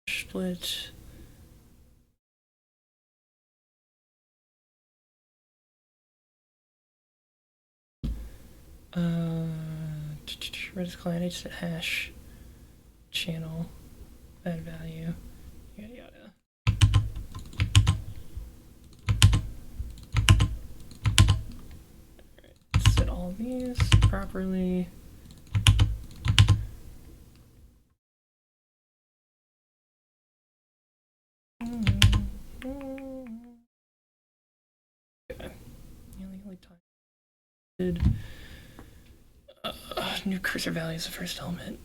Split. Redis client set hash channel add value yada yada. Alright, set all these properly. Okay. The only time did new cursor value is the first element.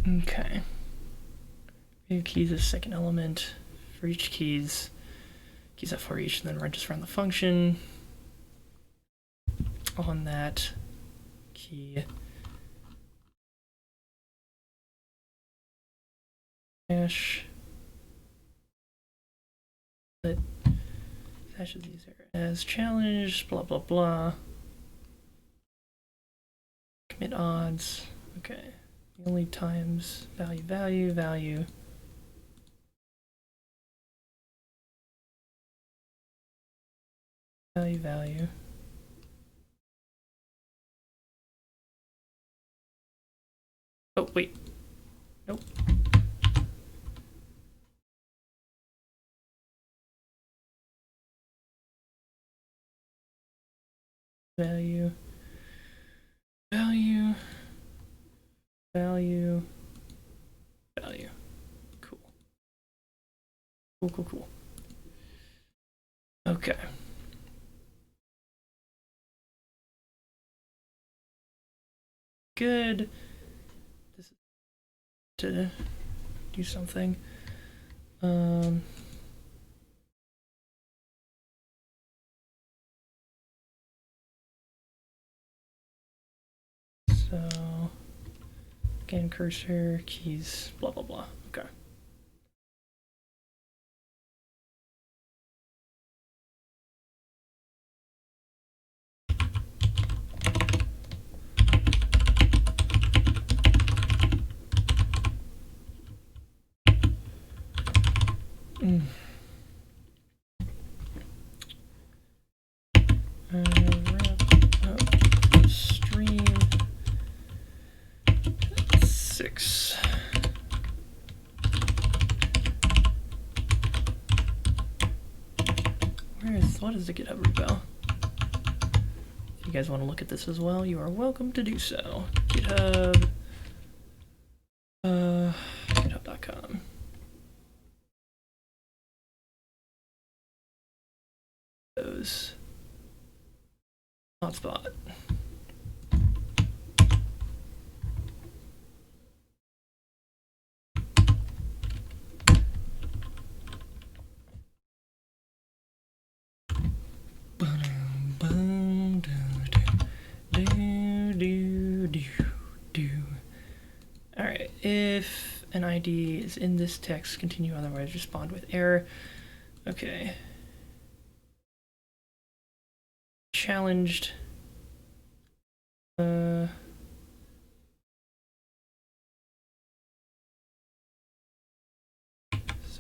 Okay. New keys is second element. For each keys at for each, and then just run the function on that key. Hash. That hashes these as challenge, blah blah blah. Commit odds. Okay. The only times value. Value. Oh wait. Nope. Value. Cool. Okay. Good. This is to do something. So again, cursor, keys, blah blah blah. Okay. Stream 6. What is the GitHub repo? If you guys want to look at this as well, you are welcome to do so. GitHub, github.com. Those hotspot. Alright, if an ID is in this text, continue, otherwise respond with error. Okay. Challenged. So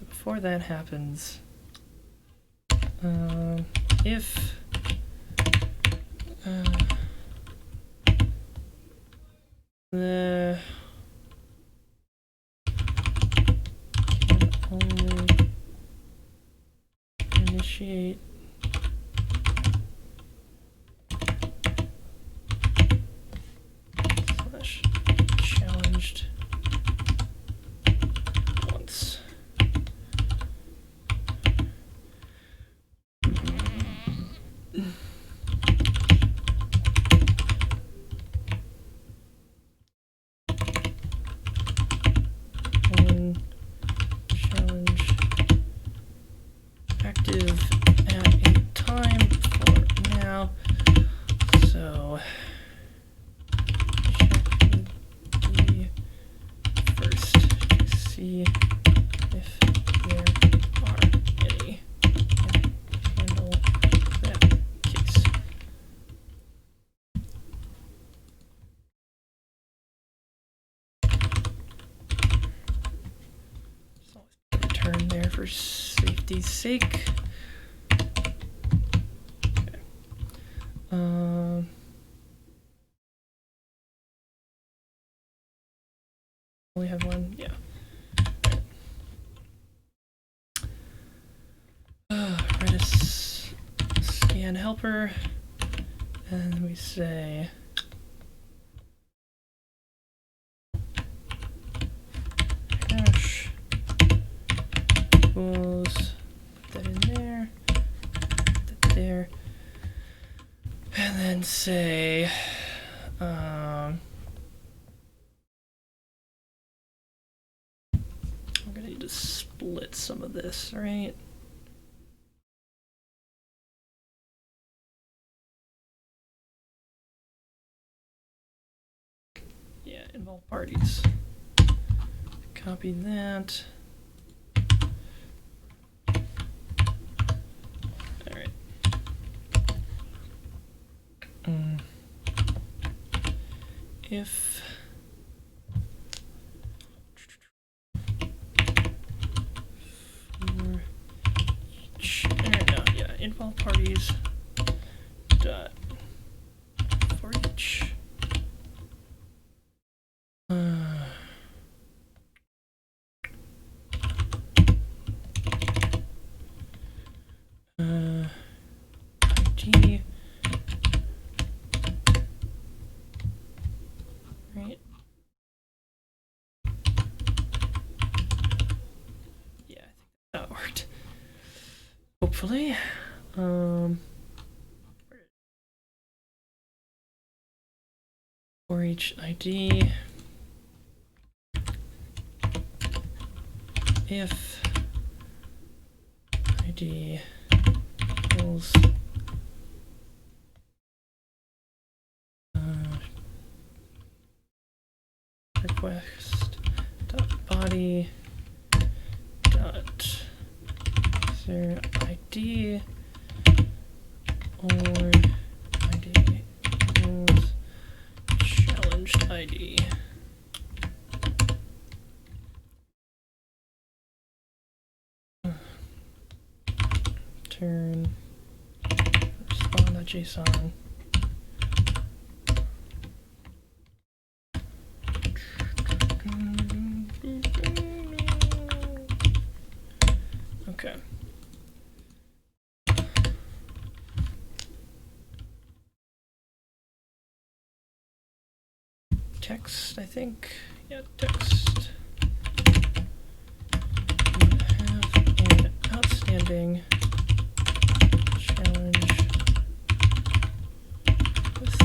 before that happens, if the can only initiate / challenged once. see if there are any and handle that case. So return there for safety's sake. Okay. Only have one, yeah. Write a scan helper, and we say hash equals, put that in there, put that there, and then say I'm gonna need to split some of this, right? Yeah, involve parties. Copy that. All right. If for each, involve parties dot for each ID, right? Yeah, I think that worked. Hopefully. For each ID, if ID equals request dot body dot user ID or ID equals challenged ID. Turn respond.json. Okay. Text, I think. Yeah, text. You have an outstanding challenge with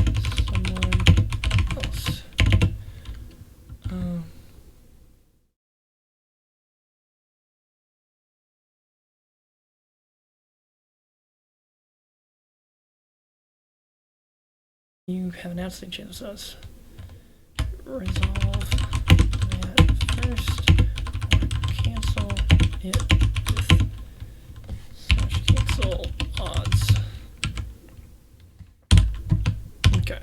someone else. You have an outstanding chance of us. Resolve that first, or cancel it with slash cancel odds. Okay.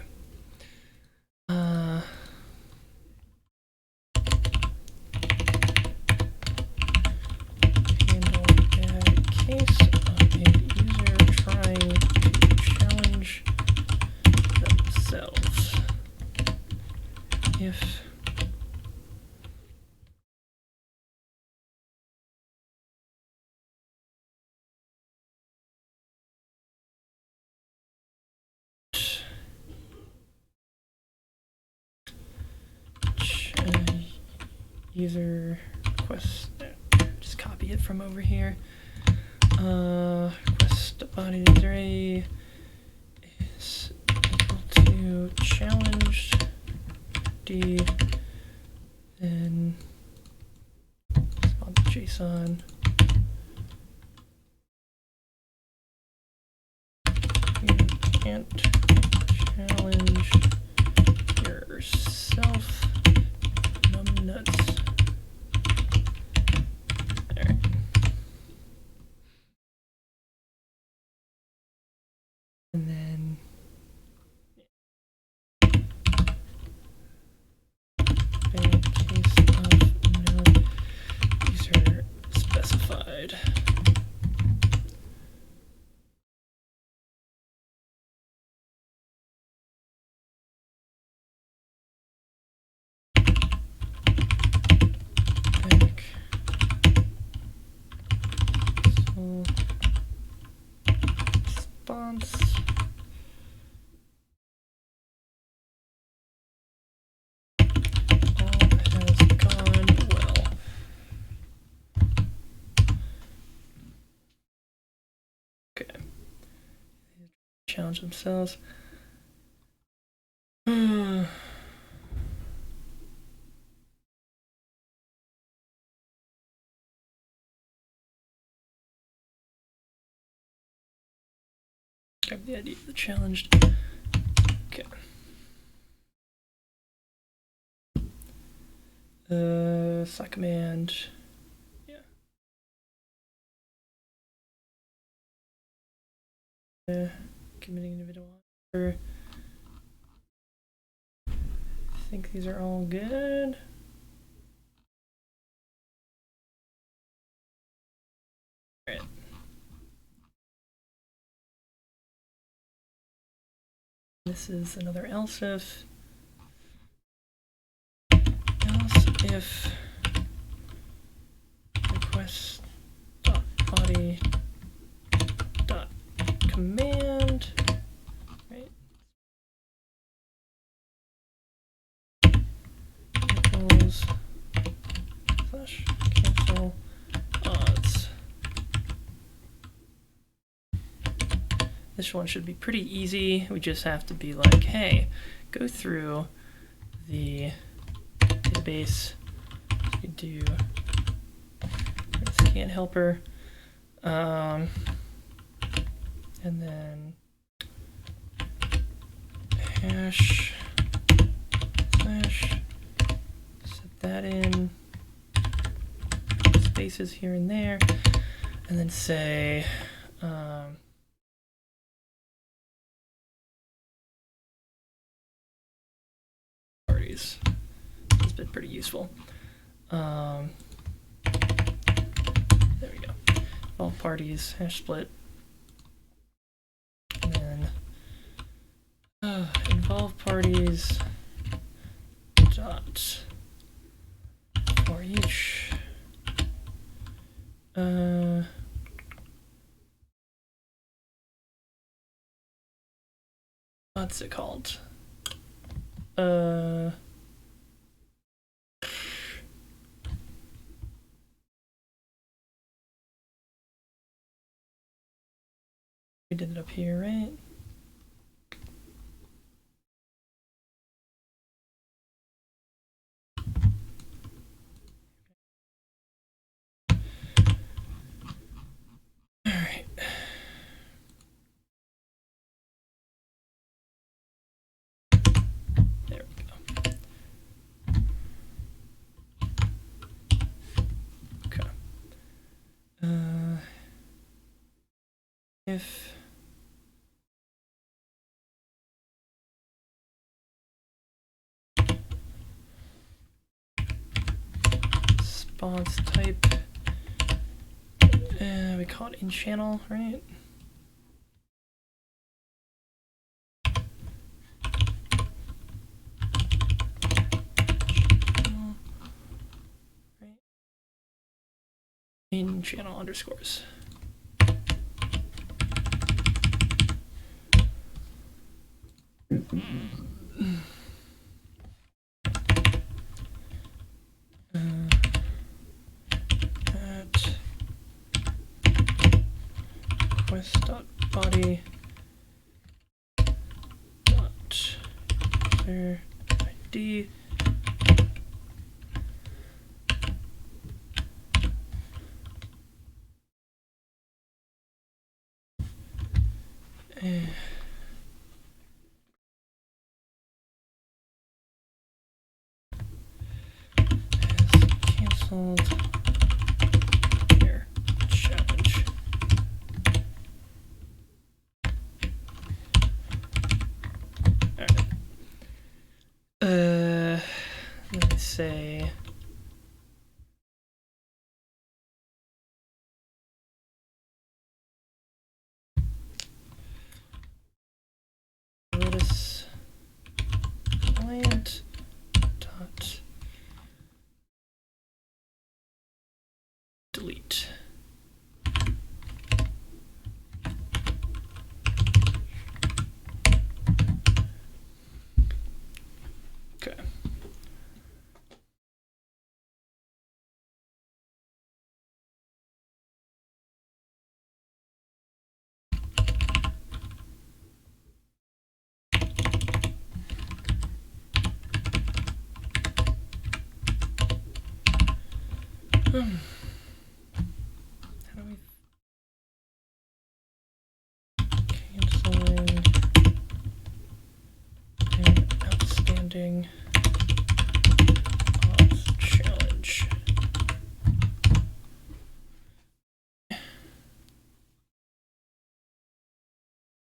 Handle bad case of a user trying to challenge themselves. If user request, just copy it from over here. Request body array is equal to challenged D, then respond to JSON. You can't challenge yourself, numbnuts. challenge themselves. Grab the idea of the challenged. Okay. Slack command. Yeah. Committing individual. I think these are all good. All right. This is another else if. Else if request dot body dot command, right? Equals slash cancel odds. This one should be pretty easy. We just have to be like, hey, go through the database. You do scan helper, and then hash slash set that in, spaces here and there, and then say parties. It's been pretty useful. There we go. All parties hash split, and then involve parties dot for each what's it called? We did it up here, right? All right. There we go. Okay. If response type, we call it in channel, right? In channel underscores. At request.body dot user ID canceled your challenge. All right. Let's say Lotus client dot delete. Okay. How do we canceling an outstanding odds challenge?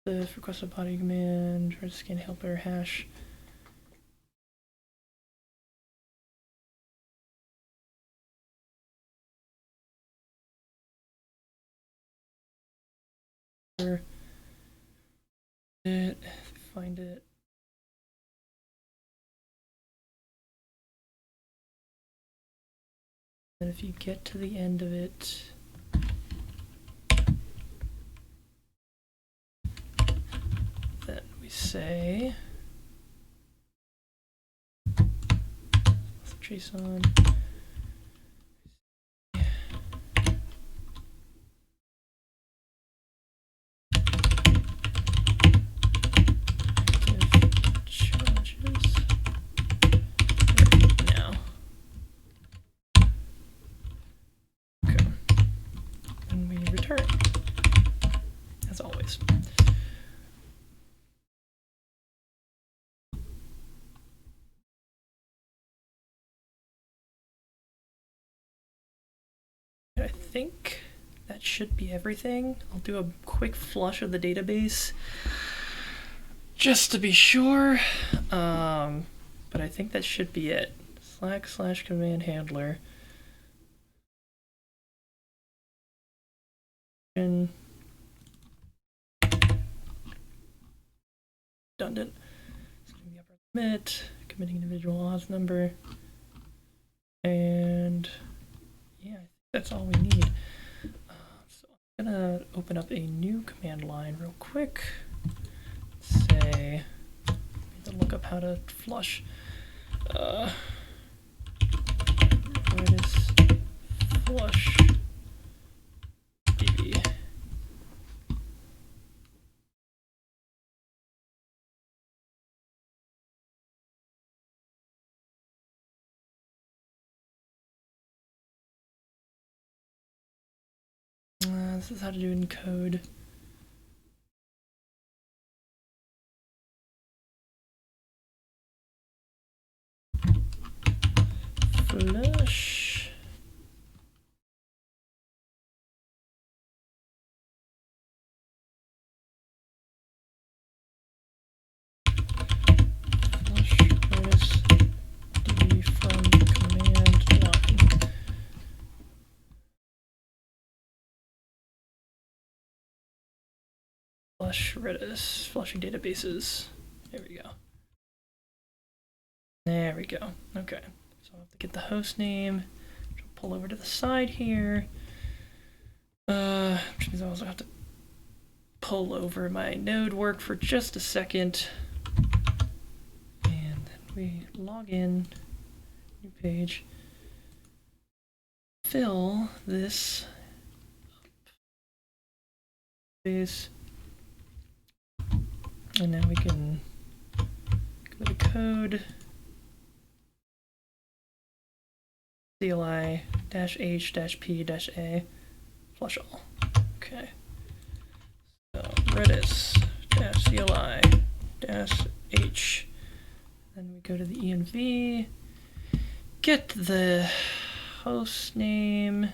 This request a body command, try to scan helper hash. It, find it. And if you get to the end of it, then we say JSON. Challenges. Now. Okay. And we return. As always. I think that should be everything. I'll do a quick flush of the database just to be sure. But I think that should be it. /command handler. Redundant. Setting the upper limit, committing individual odds number, and yeah, I think that's all we need. So I'm gonna open up a new command line real quick. Say, I need to look up how to flush. Redis flush db. This is how to do it in code. Flush. Flush Redis db from command line. Flush Redis, flushing databases. There we go. There we go. Okay. So I'll have to get the host name, which I'll pull over to the side here. Which means I also have to pull over my node work for just a second. And then we log in, new page, fill this space, and now we can go to code. CLI-H-P-A flush all. Okay. So Redis-CLI-H. Then we go to the env, get the host name.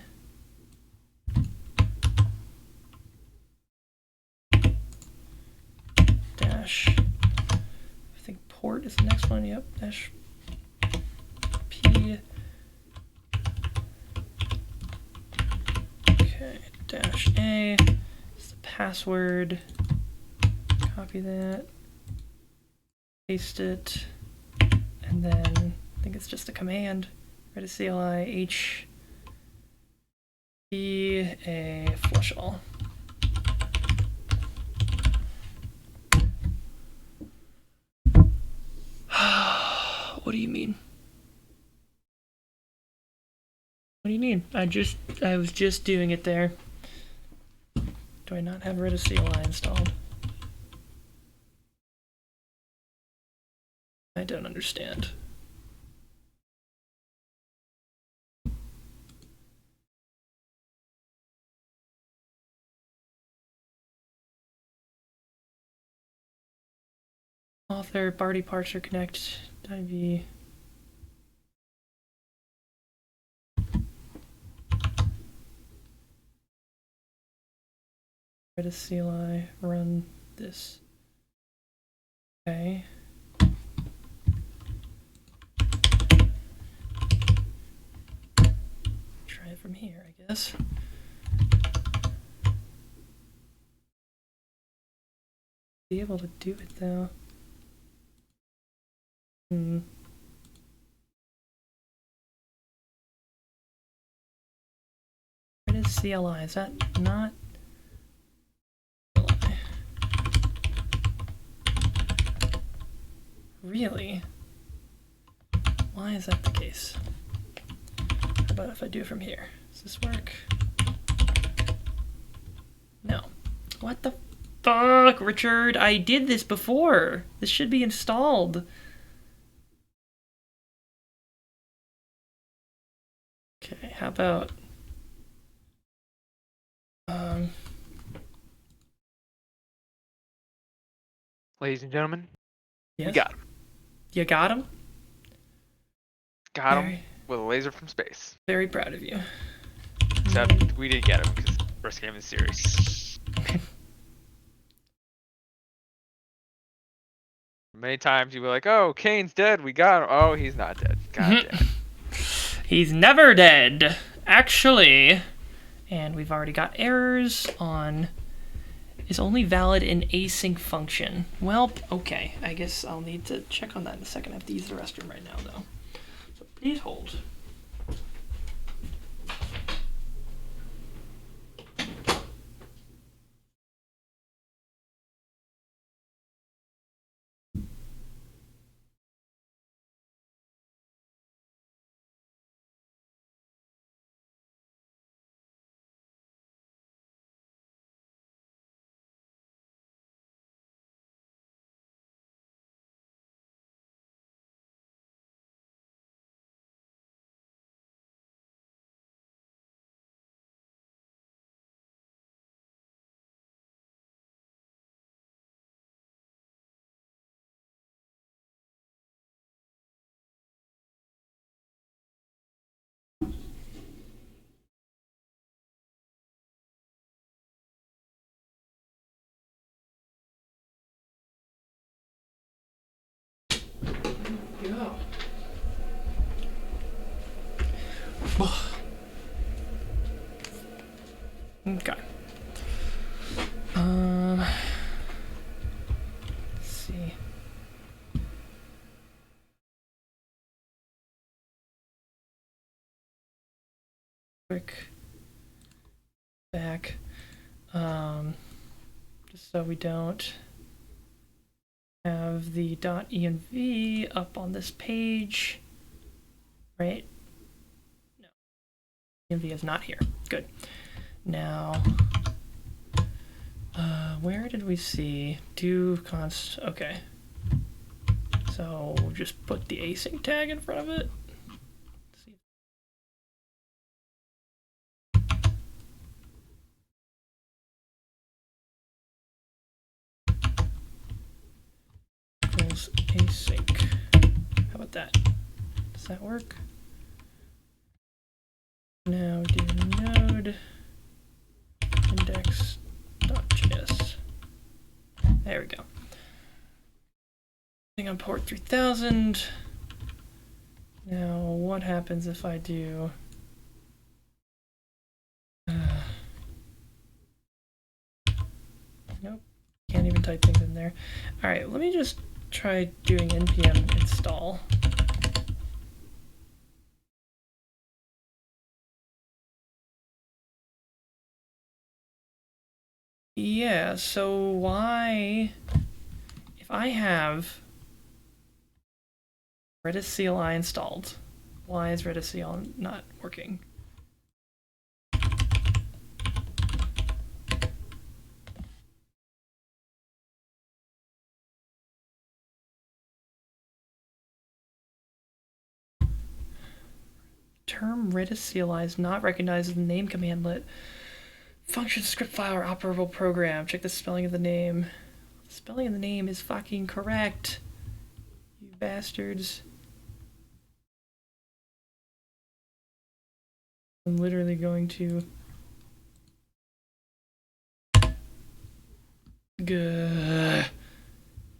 Dash, I think port is the next one. Yep. Dash P. Okay, dash A is the password. Copy that, paste it, and then I think it's just a command. Redis CLI H P A flush all. What do you mean? What do you mean? I was just doing it there. Do I not have Redis CLI installed? I don't understand. author, Barty Parcher Connect, IV. Redis CLI, run this. Okay. Try it from here, I guess. Be able to do it though. Redis CLI, is that not? Really? Why is that the case? How about if I do it from here? Does this work? No. What the fuck, Richard? I did this before. This should be installed. Okay, how about... Ladies and gentlemen, yes? we got him. You got him? Got him with a laser from space. Very proud of you. Except we didn't get him because the first game in the series. Many times you were like, oh, Kane's dead, we got him. Oh, he's not dead. God damn. He's never dead, actually. And we've already got errors on is only valid in async function. Well, okay. I guess I'll need to check on that in a second. I have to use the restroom right now, though. So please hold. Yeah. Okay. Let's see. Quick back. Just so we don't have the .env up on this page, right? No, env is not here. Good. Now, where did we see do const? Okay, so we'll just put the async tag in front of it. Let's see. Equals async. How about that? Does that work? Now do node index.js. There we go. On port 3000. Now what happens if I do nope, can't even type things in there. All right, let me just try doing npm install. Yeah, so why, if I have Redis CLI installed, why is Redis CLI not working? Term Redis CLI is not recognized as the name commandlet. Function, script file, or operable program. Check the spelling of the name. The spelling of the name is fucking correct. bastards. I'm literally going to...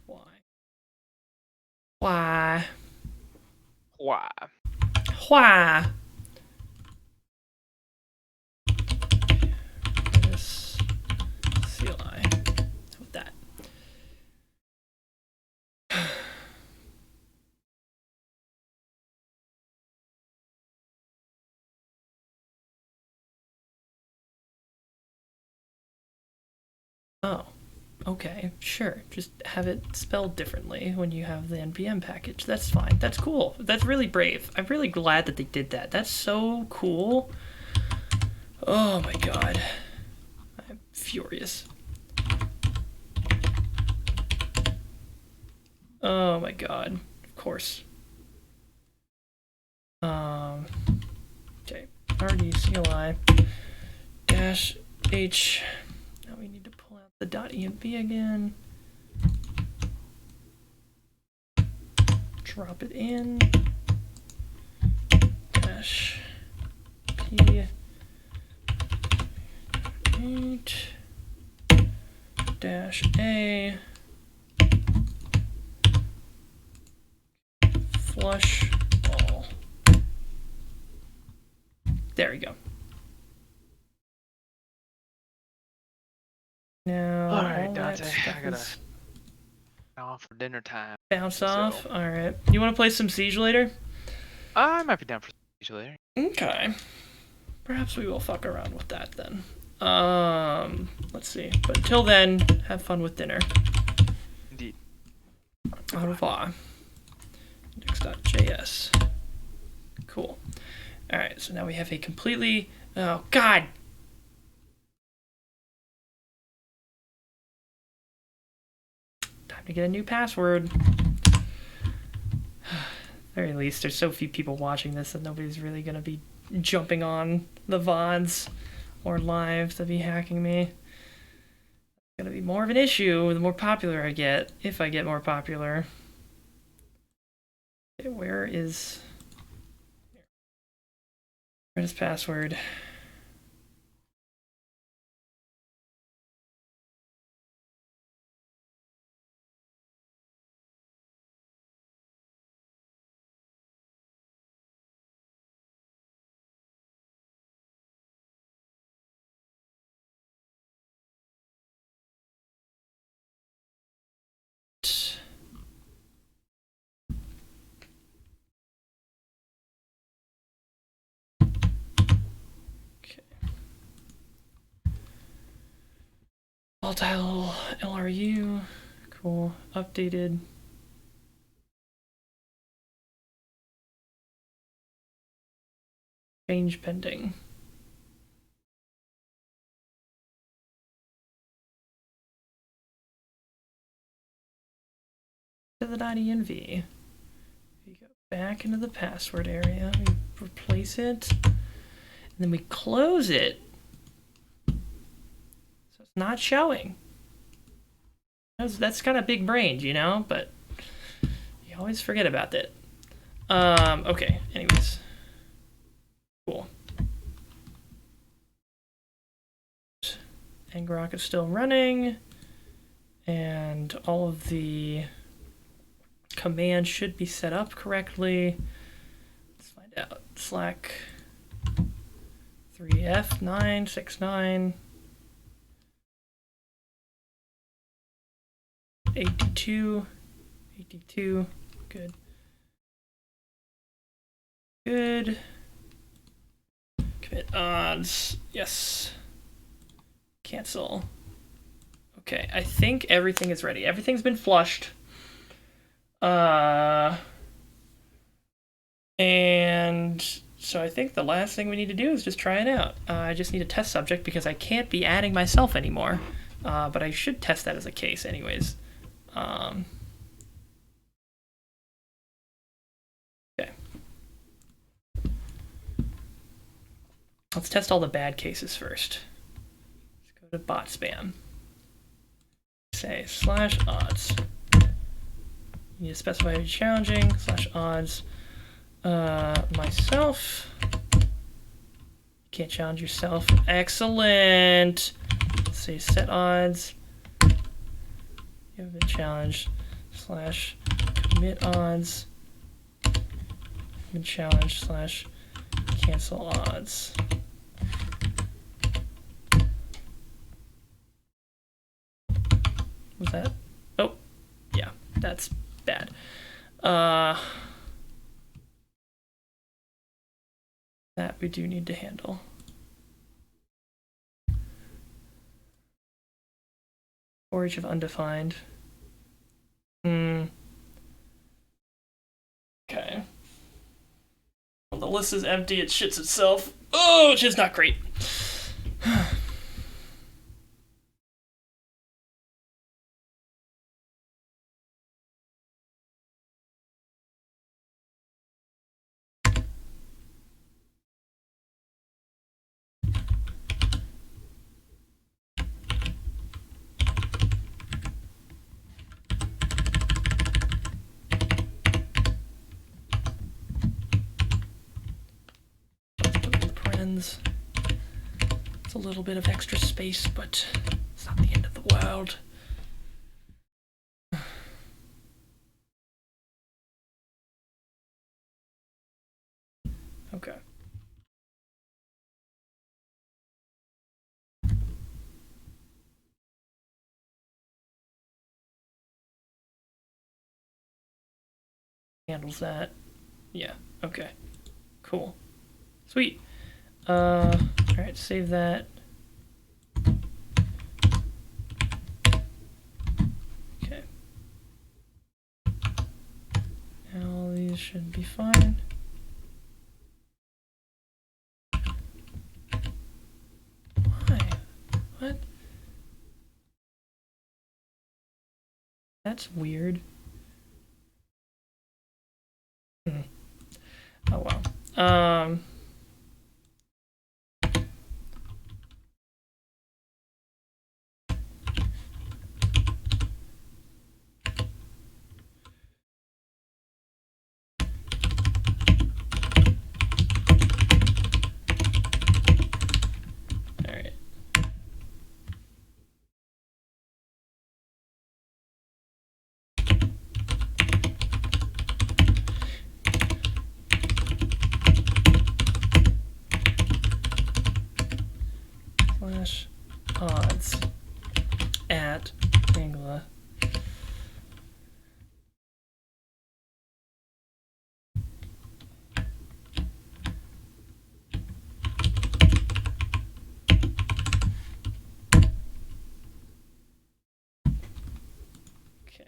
Why? Why? Why? Why? This CLI. How about that? Oh, okay, sure. Just have it spelled differently when you have the NPM package. That's fine. That's cool. That's really brave. I'm really glad that they did that. That's so cool. Oh my god. I'm furious. Oh my god. Of course. Okay. RDCLI dash H. Now we need to pull out the .env again. Drop it in. Dash P 8 dash A flush all. There we go. Now, all right, Dante, I gotta is off for dinner time. bounce off. All right. You want to play some Siege later? I might be down for Siege later. Okay. Perhaps we will fuck around with that then. Let's see. But until then, have fun with dinner. Indeed. Au revoir. Index.js. Cool. All right. So now we have a completely. Oh God. Time to get a new password. Very least, there's so few people watching this that nobody's really gonna be jumping on the VODs or live to be hacking me. It's gonna be more of an issue the more popular I get, if I get more popular. Okay, where's password? Volatile LRU. Cool. Updated. Change pending. To the .env. We go back into the password area. We replace it. And then we close it. So it's not showing. That's kind of big brained, you know, but you always forget about that. Okay, anyways. Cool. Ngrok is still running, and all of the commands should be set up correctly. Let's find out. Slack 3F969 82 good. Good. Commit odds. Yes. Cancel. Okay, I think everything is ready. Everything's been flushed. And so I think the last thing we need to do is just try it out. I just need a test subject because I can't be adding myself anymore. But I should test that as a case anyways. Okay. Let's test all the bad cases first. Let's go to bot spam. Say /odds. You need to specify challenging / odds myself. You can't challenge yourself. Excellent. Let's say set odds. You have a challenge / commit odds. Commit challenge / cancel odds. Was that? Oh, yeah, that's bad. That we do need to handle. Storage of undefined. Okay. When the list is empty, it shits itself. Oh, which is not great. It's a little bit of extra space, but it's not the end of the world. Okay. Handles that. Yeah, okay. Cool. Sweet. Alright, save that. Okay. Now all these should be fine. Why? What? That's weird. Oh well. Alright. / odds at Angla. Okay.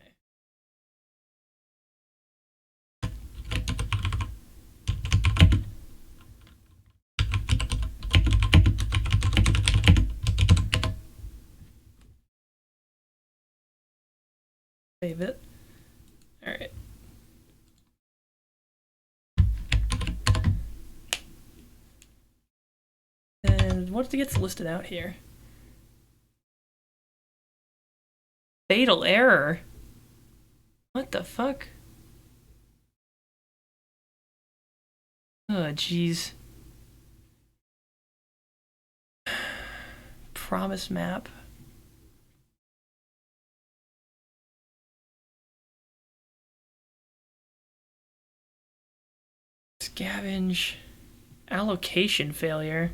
Save it. Alright. And what gets listed out here? Fatal error? What the fuck? Oh, jeez. Promise map. Scavenge. Allocation failure.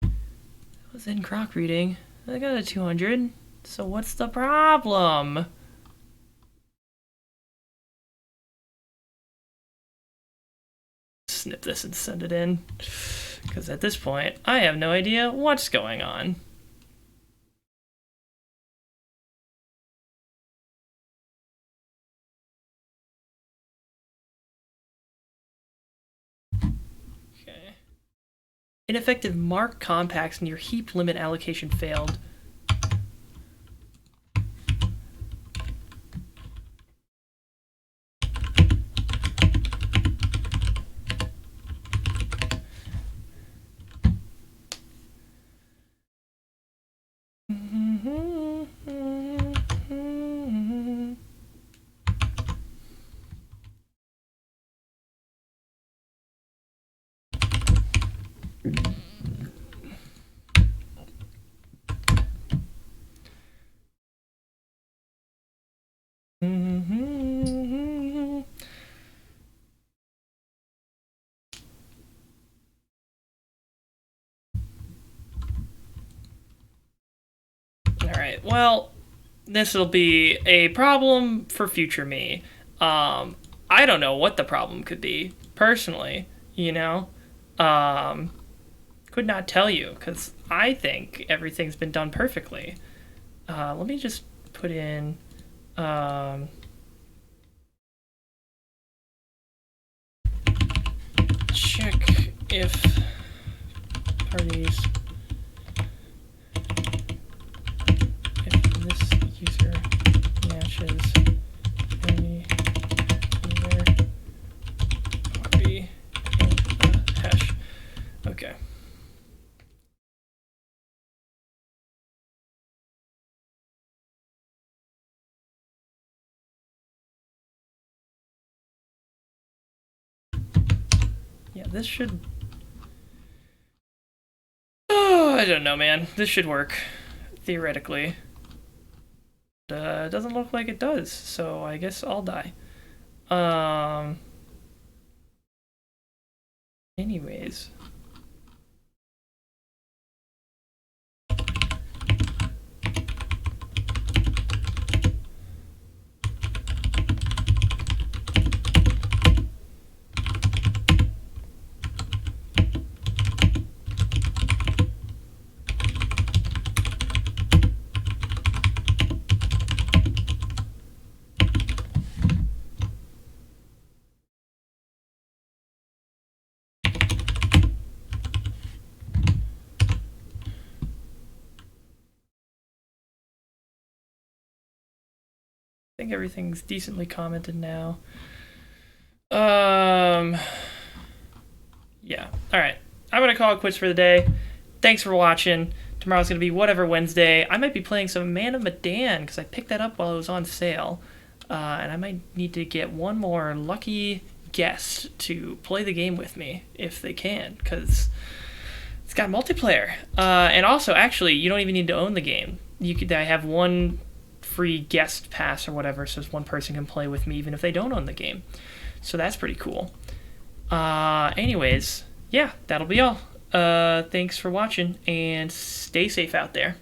That was in croc reading. I got a 200. So what's the problem? Snip this and send it in. Because at this point, I have no idea what's going on. Okay. Ineffective mark compacts and your heap limit allocation failed. well, this will be a problem for future me. I don't know what the problem could be, personally, you know? Could not tell you, because I think everything's been done perfectly. Let me just put in... check if parties... if this user matches any user copy in the hash. Okay. Yeah, this should... Oh, I don't know, man. This should work, theoretically. It doesn't look like it does, so I guess I'll die. Anyways. I think everything's decently commented now. Yeah. Alright. I'm gonna call it quits for the day. Thanks for watching. Tomorrow's gonna be Whatever Wednesday. I might be playing some Man of Medan because I picked that up while it was on sale. And I might need to get one more lucky guest to play the game with me if they can, because it's got multiplayer. And also, actually, you don't even need to own the game. I have one free guest pass or whatever, so one person can play with me even if they don't own the game. So that's pretty cool. Anyways, yeah, that'll be all. Thanks for watching, and stay safe out there.